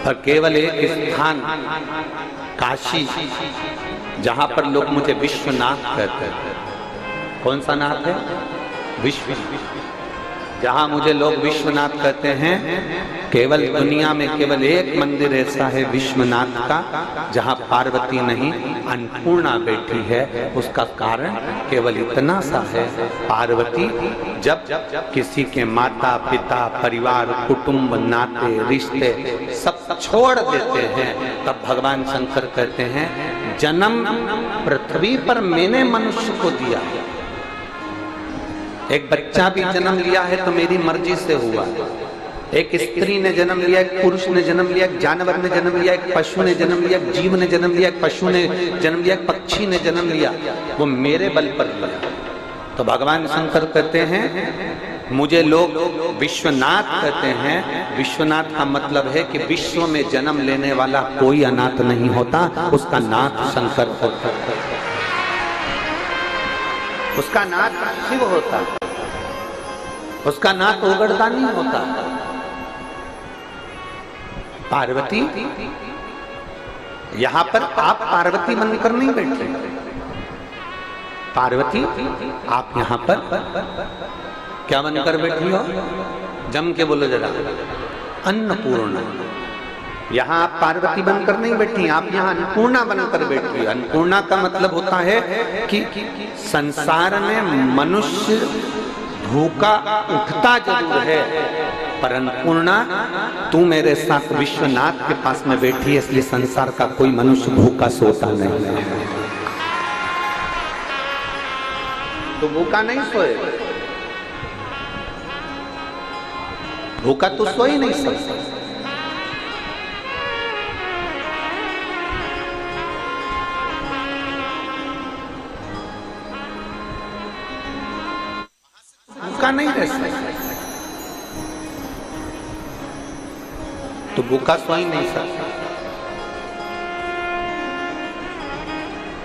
पर केवल एक स्थान काशी, जहां पर लोग मुझे विश्वनाथ कहते हैं। कौन सा नाथ है? विश्व। जहां मुझे लोग विश्वनाथ कहते हैं, केवल दुनिया में केवल एक मंदिर ऐसा है विश्वनाथ का, जहां पार्वती नहीं अन्नपूर्णा बैठी है। उसका कारण केवल इतना सा है, पार्वती जब किसी के माता पिता परिवार कुटुंब नाते रिश्ते सब छोड़ देते हैं, तब भगवान शंकर कहते हैं जन्म पृथ्वी पर मैंने मनुष्य को दिया है। एक बच्चा भी जन्म लिया है तो मेरी मर्जी से हुआ। एक स्त्री ने जन्म लिया, एक पुरुष ने जन्म लिया, एक जानवर ने जन्म लिया, एक पशु ने जन्म लिया, एक जीव ने जन्म लिया, एक पशु ने जन्म लिया, एक पक्षी ने जन्म लिया, वो मेरे बल पर लिया। तो भगवान शंकर कहते हैं मुझे लोग विश्वनाथ कहते हैं। विश्वनाथ का मतलब है कि विश्व में जन्म लेने वाला कोई अनाथ नहीं होता, उसका नाथ शंकर होता है, उसका नाथ शिव होता है, उसका नाथ ओगड़दानी होता है। पार्वती यहां पर आप पार्वती बनकर नहीं बैठे, पार्वती आप यहां पर क्या बनकर बैठी हो? जम के बोलो जरा, अन्नपूर्णा। यहाँ आप पार्वती बनकर नहीं बैठी, आप यहाँ अन्नपूर्णा बनकर बैठी। अन्नपूर्णा का मतलब होता है कि संसार में मनुष्य भूखा उठता जरूर है, पर अन्नपूर्णा तू मेरे साथ विश्वनाथ के पास में बैठी है, इसलिए संसार का कोई मनुष्य भूखा सोता नहीं है। तो भूखा नहीं सोए, भूखा तो सो ही नहीं सकता। भूखा नहीं रह सकता, तो भूखा सो ही नहीं सकता।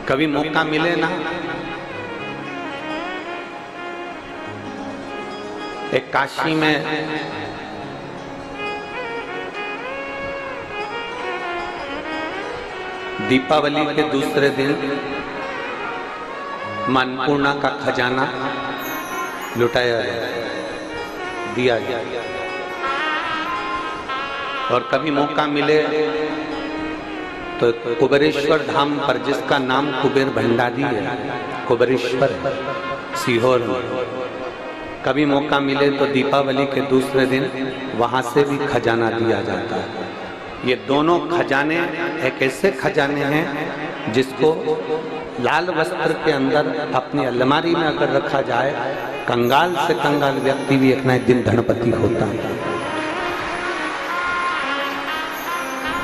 कभी मौका मिले ना, एक काशी में दीपावली के दूसरे दिन अन्नपूर्णा का खजाना लुटाया दिया गया। और कभी मौका मिले तो कुबेरेश्वर धाम पर, जिसका नाम कुबेर भंडारी है, कुबेरेश्वर सीहोर में, कभी मौका मिले तो दीपावली के दूसरे दिन वहां से भी खजाना दिया जाता है। ये दोनों खजाने एक ऐसे खजाने हैं जिसको लाल वस्त्र के अंदर अपनी अलमारी में अगर रखा जाए, कंगाल से कंगाल व्यक्ति भी एक ना एक दिन धनपति होता है।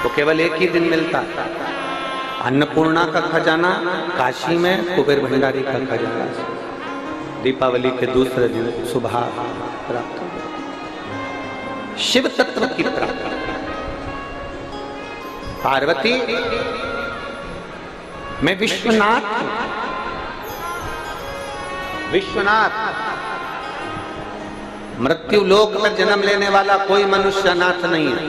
तो केवल एक ही दिन मिलता है अन्नपूर्णा का खजाना, काशी में कुबेर भंडारी का खजाना दीपावली के दूसरे दिन सुबह प्राप्त हो। शिव तत्व की प्राप्ति। पार्वती मैं विश्वनाथ हूं, विश्वनाथ। मृत्यु लोक में जन्म लेने वाला कोई मनुष्य अनाथ नहीं है।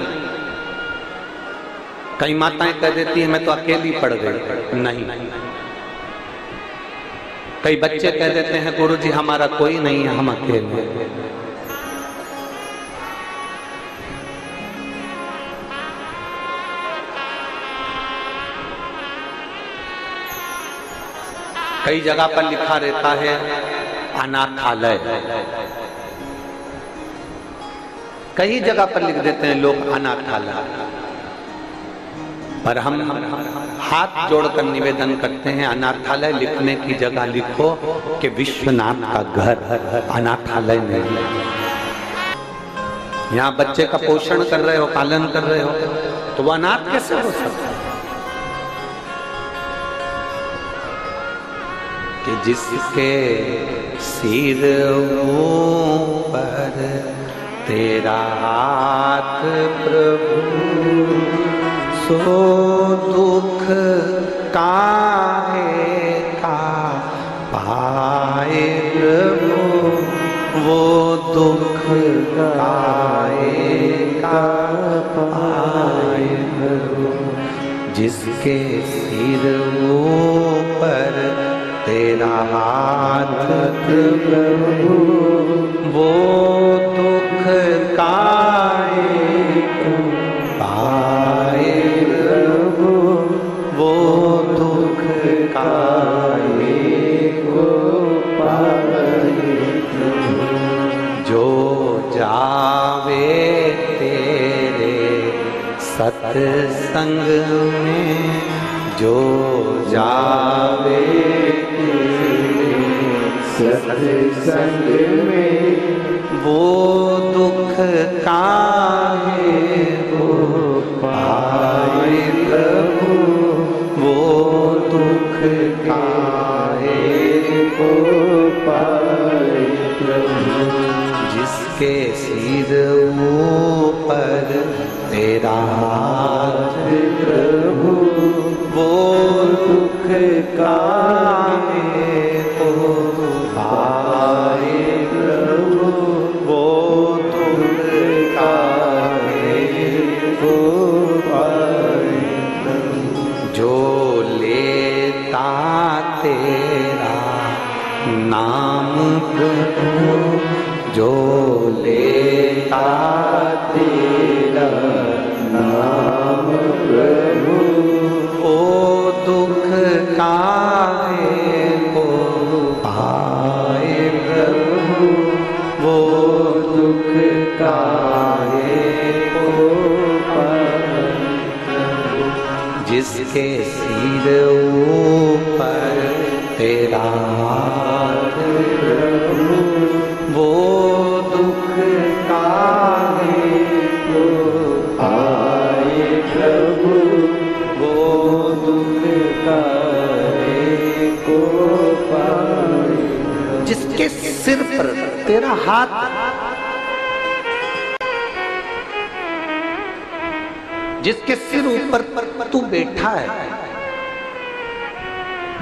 कई माताएं कह देती है मैं तो अकेली पड़ गई, नहीं। कई बच्चे कह देते हैं गुरुजी हमारा कोई नहीं है, हम अकेले। कई जगह पर लिखा रहता है अनाथालय, कई जगह पर लिख देते हैं लोग अनाथालय, पर हम हाथ जोड़कर निवेदन करते हैं अनाथालय लिखने की जगह लिखो कि विश्वनाथ का घर, अनाथालय नहीं। यहाँ बच्चे का पोषण कर रहे हो, पालन कर रहे हो, तो वो अनाथ कैसे हो सकता है? कि जिसके सिर ऊपर तेरा हाथ प्रभु, सो दुख काहे का पाए प्रभु, वो दुख काहे का पाए। जिसके सिर ऊपर तेरा हाथ प्रभु, वो दुख काहे को पाए प्रभु, वो दुख काहे को पाए प्रभु। जो जावे तेरे सत्संग में, जो जावे सत्संग में, वो दुख काहे को पाए प्रभु, वो दुख काहे को पाए प्रभु। जिसके सिर ऊपर तेरा हाथ प्रभु, वो दुख काहे को पाए प्रभु, वो दुख काहे को पाए प्रभु। जो लेता तेरा नाम प्रभु, जो लेता तेरा नाम प्रभु, ओ दुख काहे को पाए प्रभु, वो दुख काहे को पाए प्रभु। जिसके सिर ऊपर तेरा हाथ प्रभु, वो दुख काहे को पाए प्रभु, वो दुख काहे को पाए। जिसके सिर पर तेरा हाथ, जिसके सिर ऊपर तू बैठा है,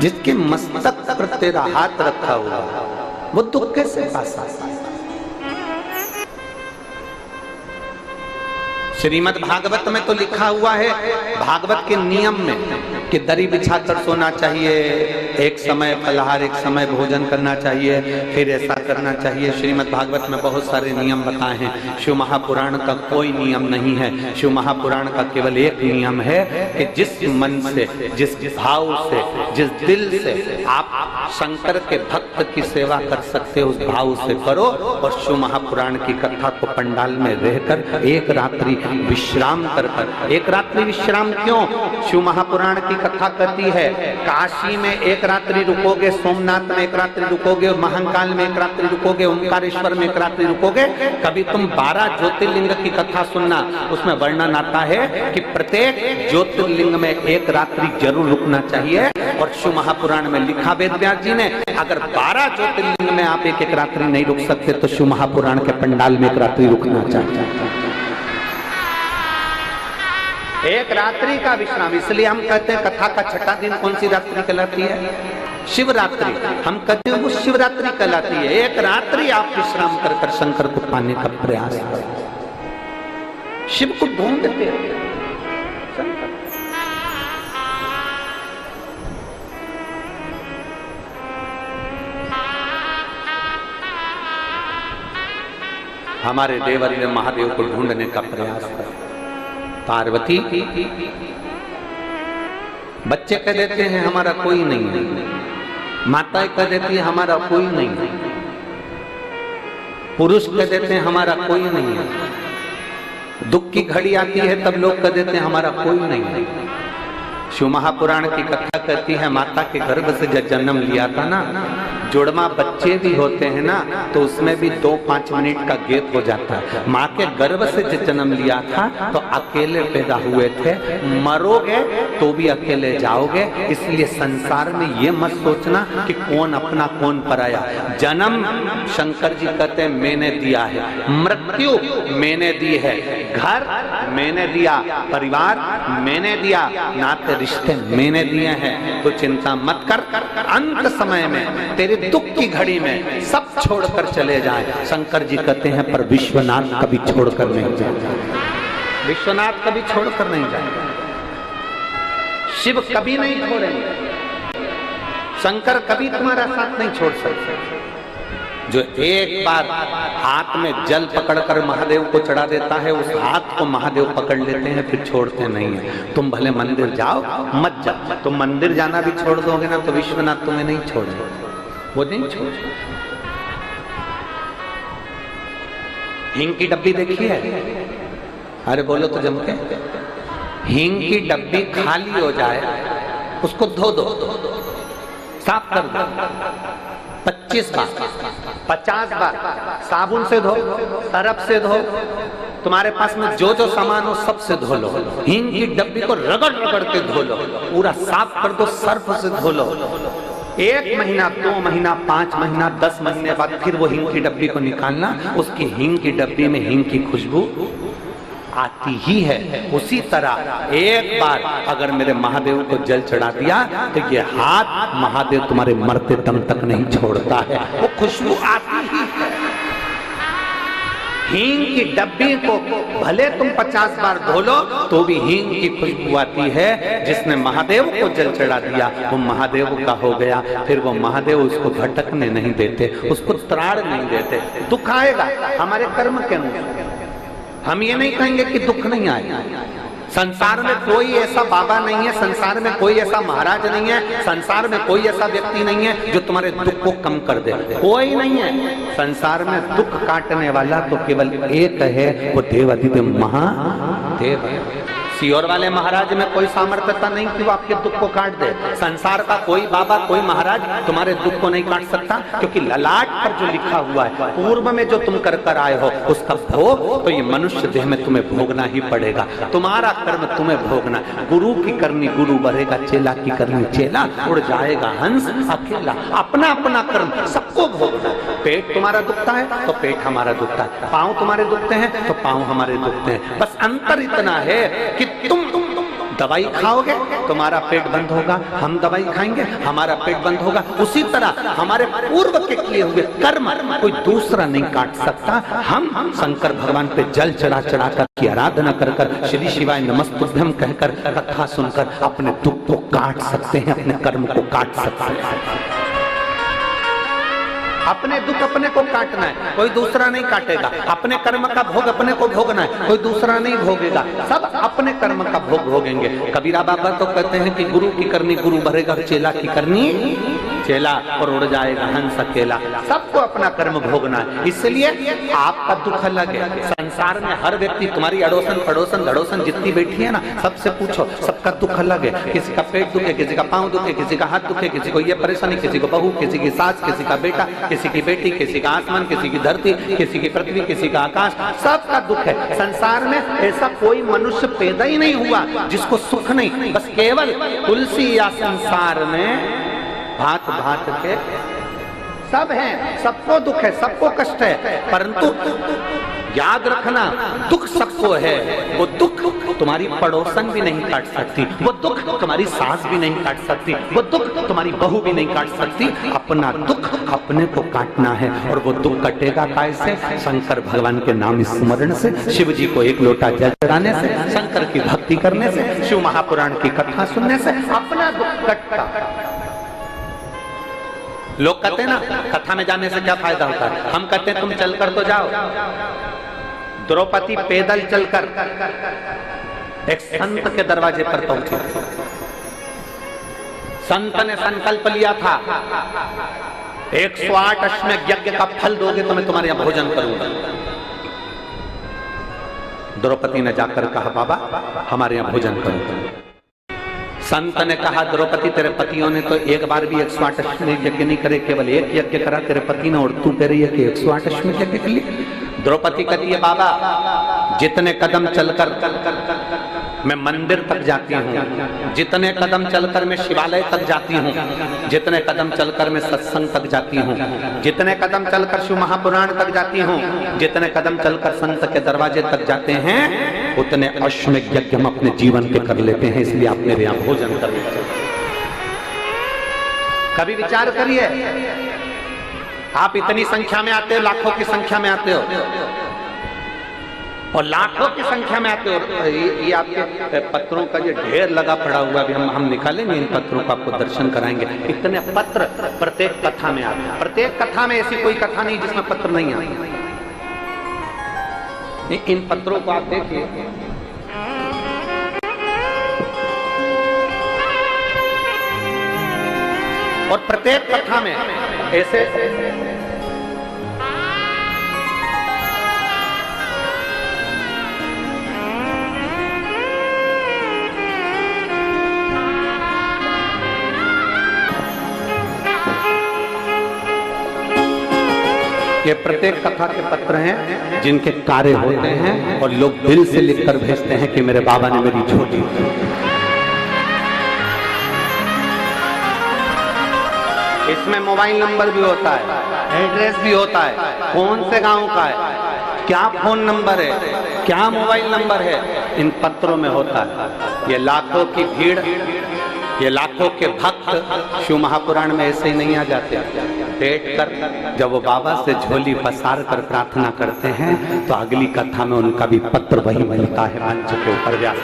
जिसके मस्तक पर तेरा हाथ रखा हुआ, वो दुख कैसे पा सकता है? श्रीमद् भागवत में तो लिखा हुआ है, भागवत के नियम में, कि दरी बिछाकर सोना चाहिए, एक समय फलाहार एक समय भोजन करना चाहिए, फिर ऐसा करना चाहिए। श्रीमद् भागवत में बहुत सारे नियम बताए हैं। शिव महापुराण का कोई नियम नहीं है। शिव महापुराण का केवल एक नियम है कि जिस मन से, जिस भाव से, जिस दिल से आप शंकर के भक्त की सेवा कर सकते हो, उस भाव से करो। और शिव महापुराण की कथा को पंडाल में रहकर एक रात्रि विश्राम कर, एक रात्रि विश्राम क्यों? शिव महापुराण की कथा कहती है, काशी में एक रात्रि रुकोगे, सोमनाथ में एक रात्रि रुकोगे, महाकाल में एक रात्रि रुकोगे, ओंकारेश्वर में एक रात्रि रुकोगे। कभी तुम 12 ज्योतिर्लिंग की कथा सुनना, उसमें वर्णन आता है कि प्रत्येक ज्योतिर्लिंग में एक रात्रि जरूर रुकना चाहिए। और शिव महापुराण में लिखा वेद व्यास जी ने, अगर 12 ज्योतिर्लिंग में आप एक एक रात्रि नहीं रुक सकते तो शिव महापुराण के पंडाल में एक रात्रि रुकना चाहिए। एक रात्रि का विश्राम। इसलिए हम कहते हैं कथा का छठा दिन कौन सी रात्रि कहलाती है? शिवरात्रि। हम कहते हैं वो शिवरात्रि कहलाती है। एक रात्रि आप विश्राम कर कर शंकर को पाने का प्रयास करें। शिव को ढूंढते हैं। हमारे देवर ने महादेव को ढूंढने का प्रयास करें। पार्वती, बच्चे कह देते हैं हमारा कोई नहीं है, माताएं कह देती है हमारा कोई नहीं है, पुरुष कह देते हैं हमारा कोई नहीं है, दुख की घड़ी आती है तब लोग कह देते हैं हमारा कोई नहीं है। शिव महापुराण की कथा कहती है, माता के गर्भ से जब जन्म लिया था ना, जुड़वा बच्चे भी होते हैं ना, तो उसमें भी 2-5 मिनट का गैप हो जाता है। माँ के गर्भ से जब जन्म लिया था तो अकेले पैदा हुए थे, मरोगे तो भी अकेले जाओगे। इसलिए संसार में ये मत सोचना कि कौन अपना कौन पराया। जन्म शंकर जी कहते हैं मैंने दिया है, मृत्यु मैंने दी है, घर मैंने दिया, परिवार मैंने दिया, नाते रिश्ते मैंने दिए हैं। तो चिंता मत कर, अंत समय में तेरे दुख की घड़ी में सब छोड़कर चले जाएं। शंकर जी कहते हैं पर विश्वनाथ कभी छोड़कर नहीं जाएगा, विश्वनाथ कभी छोड़कर नहीं जाएगा। शिव कभी नहीं छोड़ेंगे, शंकर कभी तुम्हारा साथ नहीं छोड़ सकते। जो एक बार हाथ में जल पकड़कर महादेव को चढ़ा देता है, उस हाथ को महादेव पकड़ लेते हैं, फिर छोड़ते नहीं है। तुम भले मंदिर जाओ मत जाओ, तुम मंदिर जाना भी छोड़ दोगे ना तो विश्वनाथ तुम्हें नहीं छोड़ेगा, वो नहीं छोड़ेगा। हींग की डब्बी देखी है? अरे बोलो तो जम के। हींग की डब्बी खाली हो जाए, उसको धो दो, साफ कर दो 25 बार 50 बार, साबुन से धो, सरफ से धो, तुम्हारे पास में जो जो सामान हो सब से धो लो। हींग की डब्बी को रगड़ रगड़ के धो लो, पूरा साफ कर दो, सर्फ से धो लो। 1 महीना 2 महीना 5 महीना 10 महीने बाद फिर वो हींग की डब्बी को निकालना, उसकी हींग की डब्बी में हींग की खुशबू आती ही है। उसी तरह एक बार अगर मेरे महादेव को जल चढ़ा दिया तो ये हाथ महादेव तुम्हारे मरते दम तक नहीं छोड़ता है, वो खुशबू आती ही है। हींग की डब्बी को भले तुम 50 बार धो लो तो भी हींग की खुशबू आती है। जिसने महादेव को जल चढ़ा दिया वो महादेव का हो गया। फिर वो महादेव उसको भटकने नहीं देते, उसको त्राड़ नहीं देते। दुख आएगा हमारे कर्म के अनुसार, हम ये नहीं कहेंगे कि दुख नहीं आए। संसार में कोई ऐसा बाबा नहीं है, संसार में कोई ऐसा महाराज नहीं है, संसार में कोई ऐसा व्यक्ति नहीं है जो तुम्हारे दुख को कम कर दे, कोई नहीं है। संसार में दुख काटने वाला तो केवल एक है, वो देवाधिदेव महादेव है। सियोर वाले महाराज में कोई सामर्थ्यता नहीं कि वो आपके दुख को काट दे। संसार का कोई बाबा कोई महाराज तुम्हारे दुख को नहीं काट सकता, क्योंकि ललाट पर जो लिखा हुआ है पूर्व में जो तुम कर कर आए हो उसका भोग तो ये मनुष्य देह में तुम्हें भोगना ही पड़ेगा। तुम्हारा कर्म तुम्हें भोगना। गुरु की करनी गुरु बढ़ेगा, चेला की करनी चेला उड़ जाएगा हंस अकेला। अपना अपना कर्म सबको भोगना। पेट तुम्हारा दुखता है तो पेट हमारा दुखता है, पांव तुम्हारे दुखते हैं तो पांव हमारे दुखते हैं। बस अंतर इतना है कि तुम दवाई खाओगे तुम्हारा पेट बंद होगा, हम दवाई खाएंगे हमारा पेट बंद होगा। उसी तरह हमारे पूर्व के किए हुए कर्म कोई दूसरा नहीं काट सकता। हम शंकर भगवान पे जल चढ़ा चढ़ा कर की आराधना कर कर श्री शिवाय नमस्तुभ्यम कहकर कथा सुनकर अपने दुख को काट सकते हैं, अपने कर्म को काट सकते हैं। अपने दुख अपने को काटना है, कोई दूसरा नहीं काटेगा। अपने कर्म का भोग अपने को भोगना है, कोई दूसरा नहीं भोगेगा। सब अपने कर्म का भोग भोगेंगे। कबीरा बाबा तो कहते हैं कि गुरु की करनी गुरु भरेगा, चेला की करनी चेला और उड़ जाएगा हंस अकेला। सबको अपना कर्म भोगना है। इसलिए आपका दुख अलग है। संसार में हर व्यक्ति, तुम्हारी अड़ोसन पड़ोसन धड़ोसन जितनी बैठी है ना, सबसे पूछो, सबका दुख अलग है। किसी का पेट दुखे, किसी का पांव दुखे, किसी का हाथ दुखे, किसी को ये परेशानी, किसी को बहू, किसी की सास, किसी का बेटा, किसी की बेटी, किसी का आसमान, किसी की धरती, किसी की पृथ्वी, किसी का आकाश, सबका दुख है। संसार में ऐसा कोई मनुष्य पैदा ही नहीं हुआ जिसको सुख नहीं। बस केवल तुलसी या संसार में भांत भांत के सब हैं, सबको दुख है, सबको कष्ट है। परंतु याद रखना, दुख सबको है। वो दुख तुम्हारी पड़ोसन भी नहीं काट सकती, वो दुख तुम्हारी सास भी नहीं काट सकती, वो दुख तुम्हारी बहू भी नहीं काट सकती। अपना दुख अपने को काटना है। और वो दुख कटेगा कैसे? शंकर भगवान के नाम स्मरण से, शिव जी को एक लोटा जल चढ़ाने से, शंकर की भक्ति करने से, शिव महापुराण की कथा सुनने से अपना दुख कटता। लोग कहते हैं ना, कथा में जाने से क्या फायदा होता है? हम कहते हैं तुम चलकर तो जाओ। द्रौपदी पैदल चलकर एक संत के दरवाजे पर पहुंची। संत ने संकल्प लिया था, 108 अश्वमेध यज्ञ का फल दोगे तो मैं तुम्हारे यहां भोजन करूंगा। द्रौपदी ने जाकर कहा, बाबा हमारे यहां भोजन करो। संत ने कहा, द्रौपदी तेरे पतियों ने तो एक बार भी 108 अश्वमेध यज्ञ नहीं करे, केवल एक यज्ञ करा तेरे पति ने, और तू कह रही है कि 108 अश्वमेध यज्ञ कर लिए। द्रौपदी कहती है, बाबा जितने कदम चलकर मैं मंदिर तक जाती हूँ, जितने कदम चलकर मैं शिवालय तक जाती हूँ, जितने कदम चलकर मैं सत्संग तक जाती हूँ, जितने कदम चलकर शिव महापुराण तक जाती हूँ, जितने कदम चलकर संत के दरवाजे तक जाते हैं, उतने अश्वमेध यज्ञ हम अपने जीवन पे कर लेते हैं। इसलिए आप मेरे यहाँ भोजन कर लेते हैं। कभी विचार करिए, आप इतनी संख्या में आते हो, लाखों की संख्या में आते हो, और लाखों की संख्या में आते हो। ये आपके पत्रों का जो ढेर लगा पड़ा हुआ, भी हम निकालेंगे इन पत्रों को, आपको दर्शन कराएंगे। इतने पत्र प्रत्येक कथा में आते हैं। प्रत्येक कथा में ऐसी कोई कथा नहीं जिसमें पत्र नहीं आते। इन पत्रों को आप देखिए, और प्रत्येक कथा में ऐसे ये प्रत्येक कथा के पत्र हैं जिनके कार्य होते हैं और लोग दिल से लिखकर भेजते हैं कि मेरे बाबा ने मेरी झोली। इसमें मोबाइल नंबर भी होता है, एड्रेस भी होता है, कौन से गांव का है, क्या फोन नंबर है, क्या मोबाइल नंबर है, इन पत्रों में होता है। ये लाखों की भीड़, ये लाखों के भक्त शिव महापुराण में ऐसे ही नहीं आ जाते। बैठ कर जब वो बाबा से झोली पसार कर प्रार्थना करते हैं तो अगली कथा में उनका भी पत्र वही मिलता है मंच के ऊपर व्यास।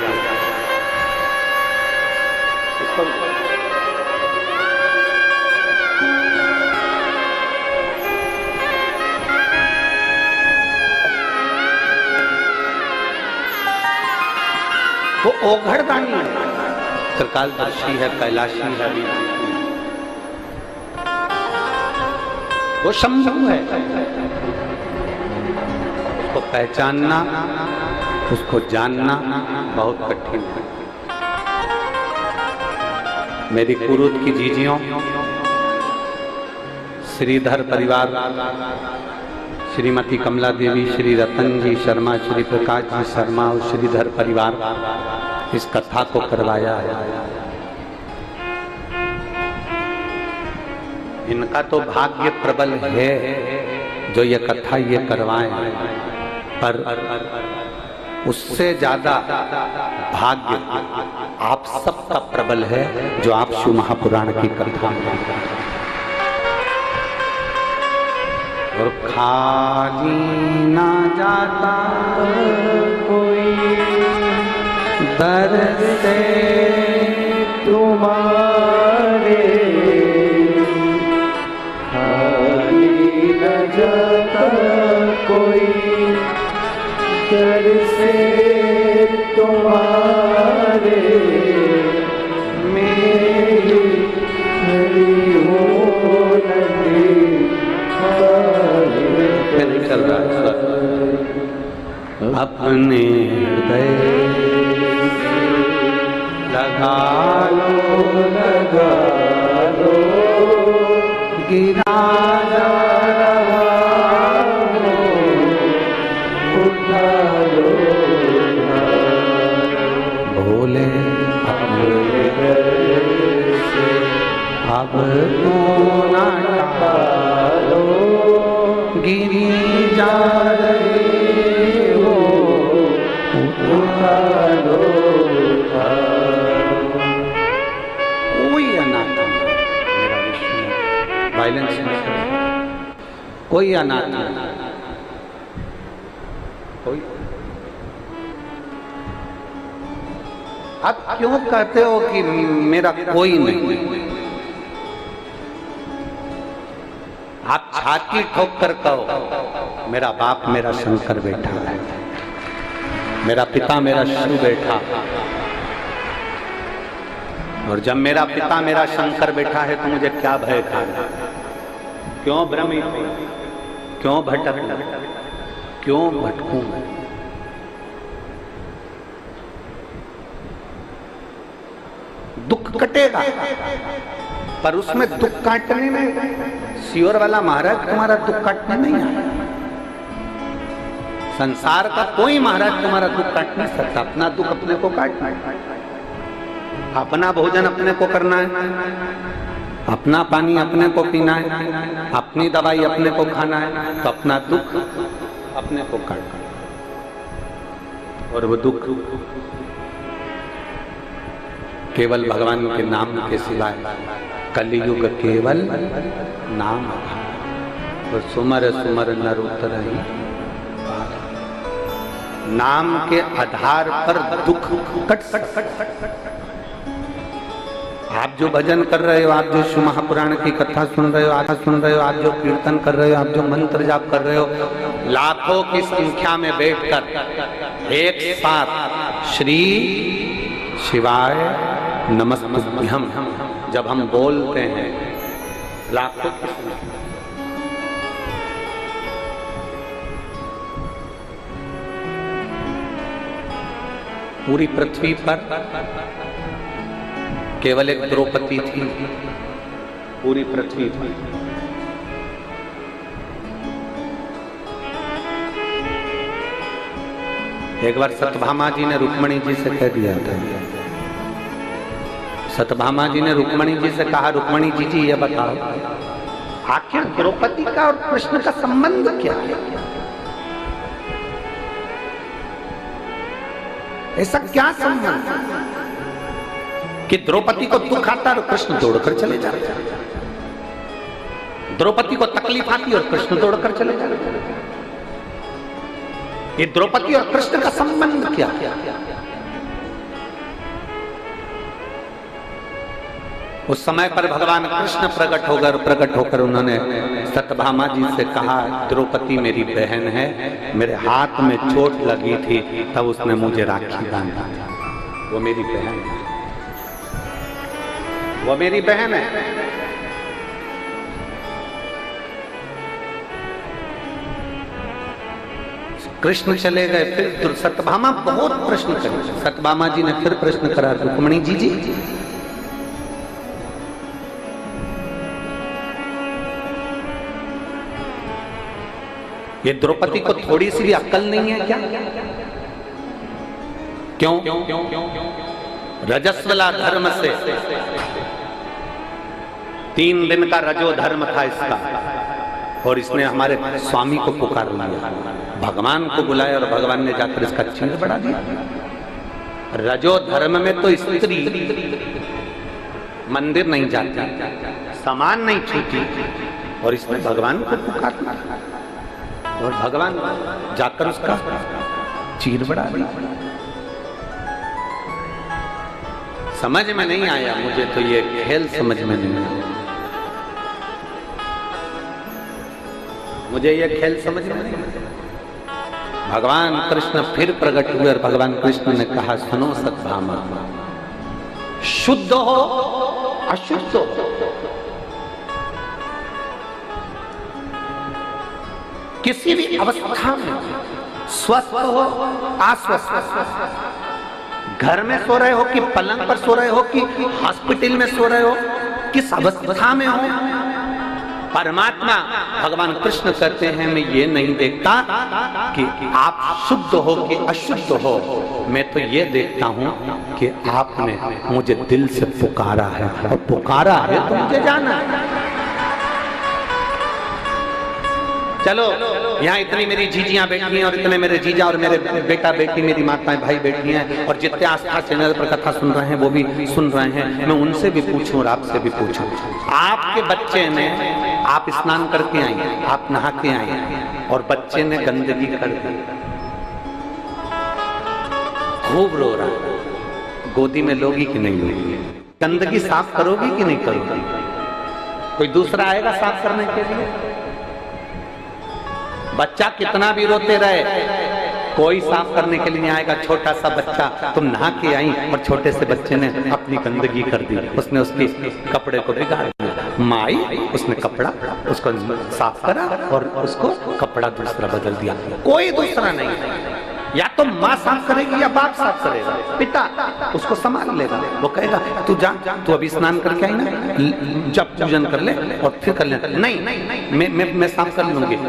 वो ओघड़दानी है, त्रिकालदर्शी है, कैलाशी है, वो शंभु है। उसको पहचानना, उसको जानना बहुत कठिन है। मेरी कुरुद की जीजियों, श्रीधर परिवार, श्रीमती कमला देवी, श्री रतन जी शर्मा, श्री प्रकाश जी शर्मा और श्रीधर परिवार इस कथा को करवाया है। इनका तो भाग्य प्रबल है जो ये कथा ये करवाएं, पर उससे ज्यादा भाग्य आप सबका प्रबल है जो आप शिव महापुराण की कथा और खाली ना जाता कोई दर से तुम्हारे, खाली न जाता कोई दर से तुम्हारे, मेरी हरी हो नदी चल रहा है अपने हृदय लगा लो गिरा जा रहा उठा लो भोले अपने से अब तो ना टालो गिरी जा रही हो उठा लो। वायलेंस कोई अनाथ नहीं, कोई। आप क्यों कहते हो कि मेरा कोई नहीं? आप छाती ठोक कर कहो मेरा बाप मेरा शंकर बैठा है, मेरा पिता मेरा शिव बैठा। और जब मेरा पिता मेरा शंकर बैठा है तो मुझे क्या भय था? क्यों भ्रमित, क्यों भटकूं, क्यों भटकूं? दुख कटेगा, पर उसमें दुख काटने में सियोर वाला महाराज तुम्हारा दुख काटने नहीं आया। संसार का कोई महाराज तुम्हारा दुख काट नहीं सकता। अपना दुख अपने को काटना है, अपना भोजन अपने को करना है, अपना पानी अपने को पीना है, अपनी दवाई अपने को खाना है, तो अपना दुख अपने को काटना। और वो दुख केवल भगवान के नाम के सिवाय कलियुग केवल नाम और सुमर सुमर नर उतर ही। नाम के आधार पर दुख कट सकता। आप जो भजन कर रहे हो, आप जो शिव महापुराण की कथा सुन रहे हो, आप जो कीर्तन कर रहे हो, आप जो मंत्र जाप कर रहे हो, लाखों की संख्या में बैठकर एक साथ श्री शिवाय नमस्तुभ्यम जब हम बोलते हैं, लाखों की संख्या, पूरी पृथ्वी पर केवल एक द्रौपदी थी, पूरी पृथ्वी पर। एक बार सत्यभामा जी ने रुक्मणी जी से कह दिया था, सत्यभामा जी ने रुक्मणी जी से कहा, रुक्मणी जी ये बताओ आखिर द्रौपदी का और कृष्ण का संबंध क्या है? ऐसा क्या संबंध कि द्रौपदी को दुख आता और कृष्ण दौड़कर चले जाते, द्रौपदी को तकलीफ आती और कृष्ण दौड़कर चले जाते? ये द्रौपदी और कृष्ण का संबंध क्या? उस समय पर भगवान कृष्ण प्रकट होकर उन्होंने सत्यभामा जी से कहा, द्रौपदी मेरी बहन है, मेरे हाथ में चोट लगी थी तब उसने मुझे राखी बांधा, वो मेरी बहन है, वो मेरी बहन है। कृष्ण चले गए, फिर सत्यभामा बहुत प्रश्न करे, सत्यभामा जी ने फिर प्रश्न करा, रुक्मणी जी ये द्रौपदी को थोड़ी सी भी अक्ल नहीं है क्या? क्यों? रजस्वला धर्म से 3 दिन का रजो धर्म था इसका, और इसने हमारे स्वामी को पुकार लिया, भगवान को बुलाया और भगवान ने जाकर इसका चिन्ह बढ़ा दिया। रजो धर्म में तो स्त्री मंदिर नहीं जाती, सामान नहीं छूती, और इसने भगवान को पुकार लिया और भगवान जाकर उसका चीर बढ़ा दिया। समझ में नहीं आया मुझे तो ये खेल समझ में नहीं आया, मुझे ये खेल समझ में नहीं आया। भगवान कृष्ण फिर प्रकट हुए और भगवान कृष्ण ने कहा, सुनो सत्यभामा, शुद्ध हो अशुद्ध हो, किसी भी अवस्था में, स्वस्थ हो अस्वस्थ, घर में सो रहे हो कि पलंग पर सो रहे हो कि हॉस्पिटल में सो रहे हो, किस अवस्था में हो, परमात्मा भगवान कृष्ण कहते हैं, मैं ये नहीं देखता कि आप शुद्ध हो कि अशुद्ध हो, मैं तो ये देखता हूं कि आपने मुझे दिल से पुकारा है, और पुकारा है तो मुझे जाना है। चलो यहाँ इतनी मेरी जीजियां बैठी हैं और इतने मेरे जीजा और मेरे बेटा बेटी, मेरी माताएं भाई बैठी हैं, और जितने आस्था चैनल पर कथा सुन रहे हैं वो भी सुन रहे हैं, मैं उनसे भी पूछूं और आपसे भी पूछूं, आपके बच्चे ने, आप स्नान करके आई, आप नहा के आई, और बच्चे ने गंदगी कर दी, खूब रो रहा, गोदी में लोगी कि नहीं लोगी? गंदगी साफ करोगी कि नहीं करोगी? कोई दूसरा आएगा साफ करने के लिए? बच्चा कितना भी रोते रहे, कोई साफ करने के लिए नहीं आएगा। छोटा सा बच्चा, तुम नहा के आई और छोटे से बच्चे ने अपनी गंदगी कर दी, उसने उसके कपड़े को बिगाड़ दिया। माई उसने कपड़ा उसको साफ करा और उसको कपड़ा दूसरा बदल दिया, कोई दूसरा नहीं। या तो माँ साफ करेगी या बाप साफ करेगा, पिता उसको संभाल लेगा, वो कहेगा तू जा, तू अभी स्नान करके आई ना, जब पूजन कर ले और फिर कर ले। नहीं, मैं साफ कर लूंगी।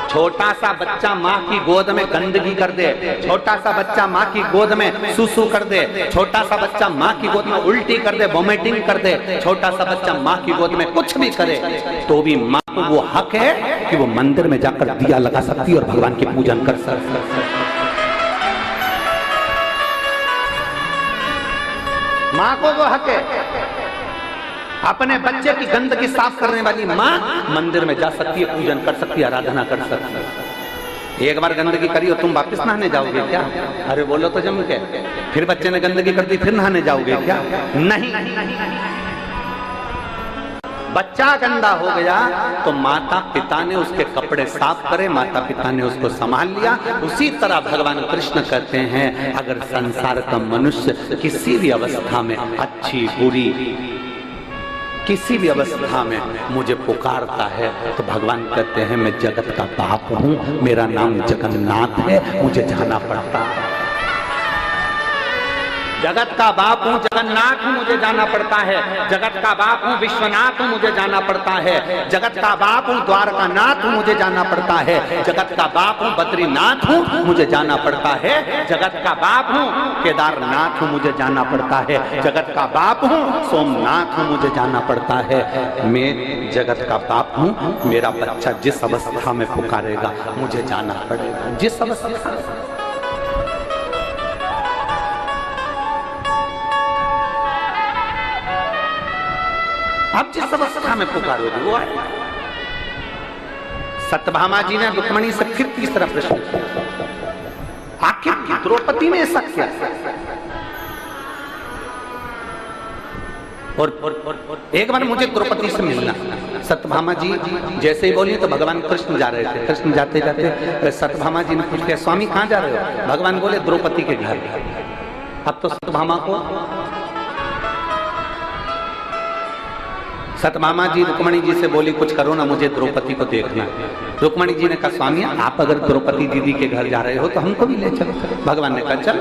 छोटा सा बच्चा माँ की गोद में गंदगी कर दे, छोटा सा बच्चा माँ की गोद में सुसु कर दे, छोटा सा बच्चा माँ की गोद में उल्टी कर दे, वोमिटिंग कर दे, छोटा सा बच्चा माँ की गोद में कुछ भी करे, तो भी माँ को वो हक है कि वो मंदिर में जाकर दिया लगा सकती है और भगवान की पूजन कर सकती है। माँ को वो हक है। अपने बच्चे की गंदगी साफ करने वाली माँ मंदिर में जा सकती है, पूजन कर सकती है, आराधना कर सकती है। एक बार गंदगी करी और तुम वापस नहाने जाओगे क्या? अरे बोलो तो जम के। फिर बच्चे ने गंदगी कर दी, फिर नहाने जाओगे क्या? नहीं। बच्चा गंदा हो गया तो माता पिता ने उसके कपड़े साफ करे, माता पिता ने उसको संभाल लिया। उसी तरह भगवान कृष्ण कहते हैं, अगर संसार का मनुष्य किसी भी अवस्था में, अच्छी बुरी किसी भी अवस्था में मुझे पुकारता है, तो भगवान कहते हैं मैं जगत का बाप हूं, मेरा नाम जगन्नाथ है, मुझे जाना पड़ता है। जगत का बाप हूं, जगन्नाथ हूं, मुझे जाना पड़ता है। जगत का बाप हूं, विश्वनाथ हूं, मुझे जाना पड़ता है। जगत का बाप हूं, द्वारकानाथ हूं, मुझे जाना पड़ता है। जगत का बाप हूं, बद्रीनाथ हूं, मुझे जाना पड़ता है। जगत का बाप हूं, केदारनाथ हूं, मुझे जाना पड़ता है। जगत का बाप हूं, सोमनाथ हूं, मुझे जाना पड़ता है। मैं जगत का बाप हूं, मेरा बच्चा जिस अवस्था में पुकारेगा मुझे जाना पड़ेगा, जिस अवस्था। आप जिस अवस्था में पुकारोगे वो आएगा। सत्यभामा जी ने रुक्मिणी से फिर तीसरा प्रश्न किया, आखिर द्रौपदी ने ऐसा किया? और एक बार मुझे द्रौपदी से मिलना। सत्यभामा जी जैसे ही बोली तो भगवान कृष्ण जा रहे थे। कृष्ण जाते जाते सत्यभामा जी ने पूछ लिया, स्वामी कहाँ जा रहे हो? भगवान बोले द्रौपदी के घर। अब तो सत्यभामा को, सत्यभामा जी रुक्मिणी जी से बोली कुछ करो ना, मुझे द्रौपदी को देखना है। रुक्मिणी जी ने कहा, स्वामी आप अगर द्रौपदी दीदी के घर जा रहे हो तो हमको भी ले चलो। भगवान ने कहा चल।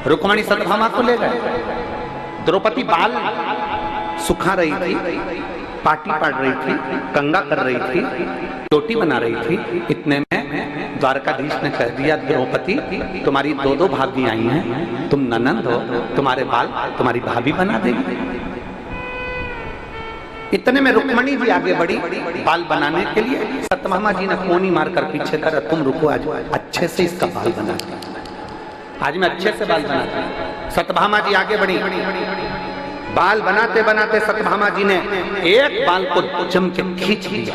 रुक्मिणी सत्यभामा को ले गए। द्रौपदी बाल सुखा रही थी, पाटी पाड़ रही थी, कंगा कर रही थी, रोटी बना रही थी। इतने में द्वारकाधीश ने कह दिया, द्रौपदी तुम्हारी दो भाभी आई हैं, तुम ननंद हो, तुम्हारे बाल तुम्हारी भाभी बना देगी। इतने में रुक्मिणी जी आगे बढ़ी बाल बनाने के लिए। सत्यभामा जी ने कोनी मारकर पीछे करा, तुम रुको, आज अच्छे से इसका बाल बना, आज मैं अच्छे से बाल बनाती। सत्यभामा जी आगे बढ़ी, बाल बनाते बनाते सत्यभामा जी ने एक बाल को जम के खींच लिया।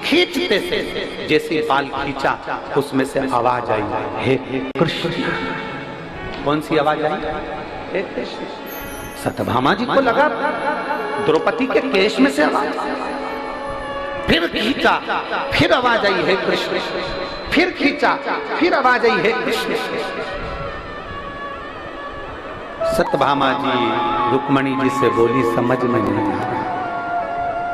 खींचते से जैसे बाल खींचा उसमें से आवाज आई, हे कृष्ण। कौन सी आवाज आई? हे कृष्ण। सत्यभामा जी को लगा द्रौपदी के केश में से आवाज, फिर खींचा, फिर आवाज आई, हे कृष्ण। फिर खींचा, फिर आवाज आई, हे कृष्ण। सत्यभामा जी रुक्मिणी जी से बोली, समझ में नहीं आ रहा।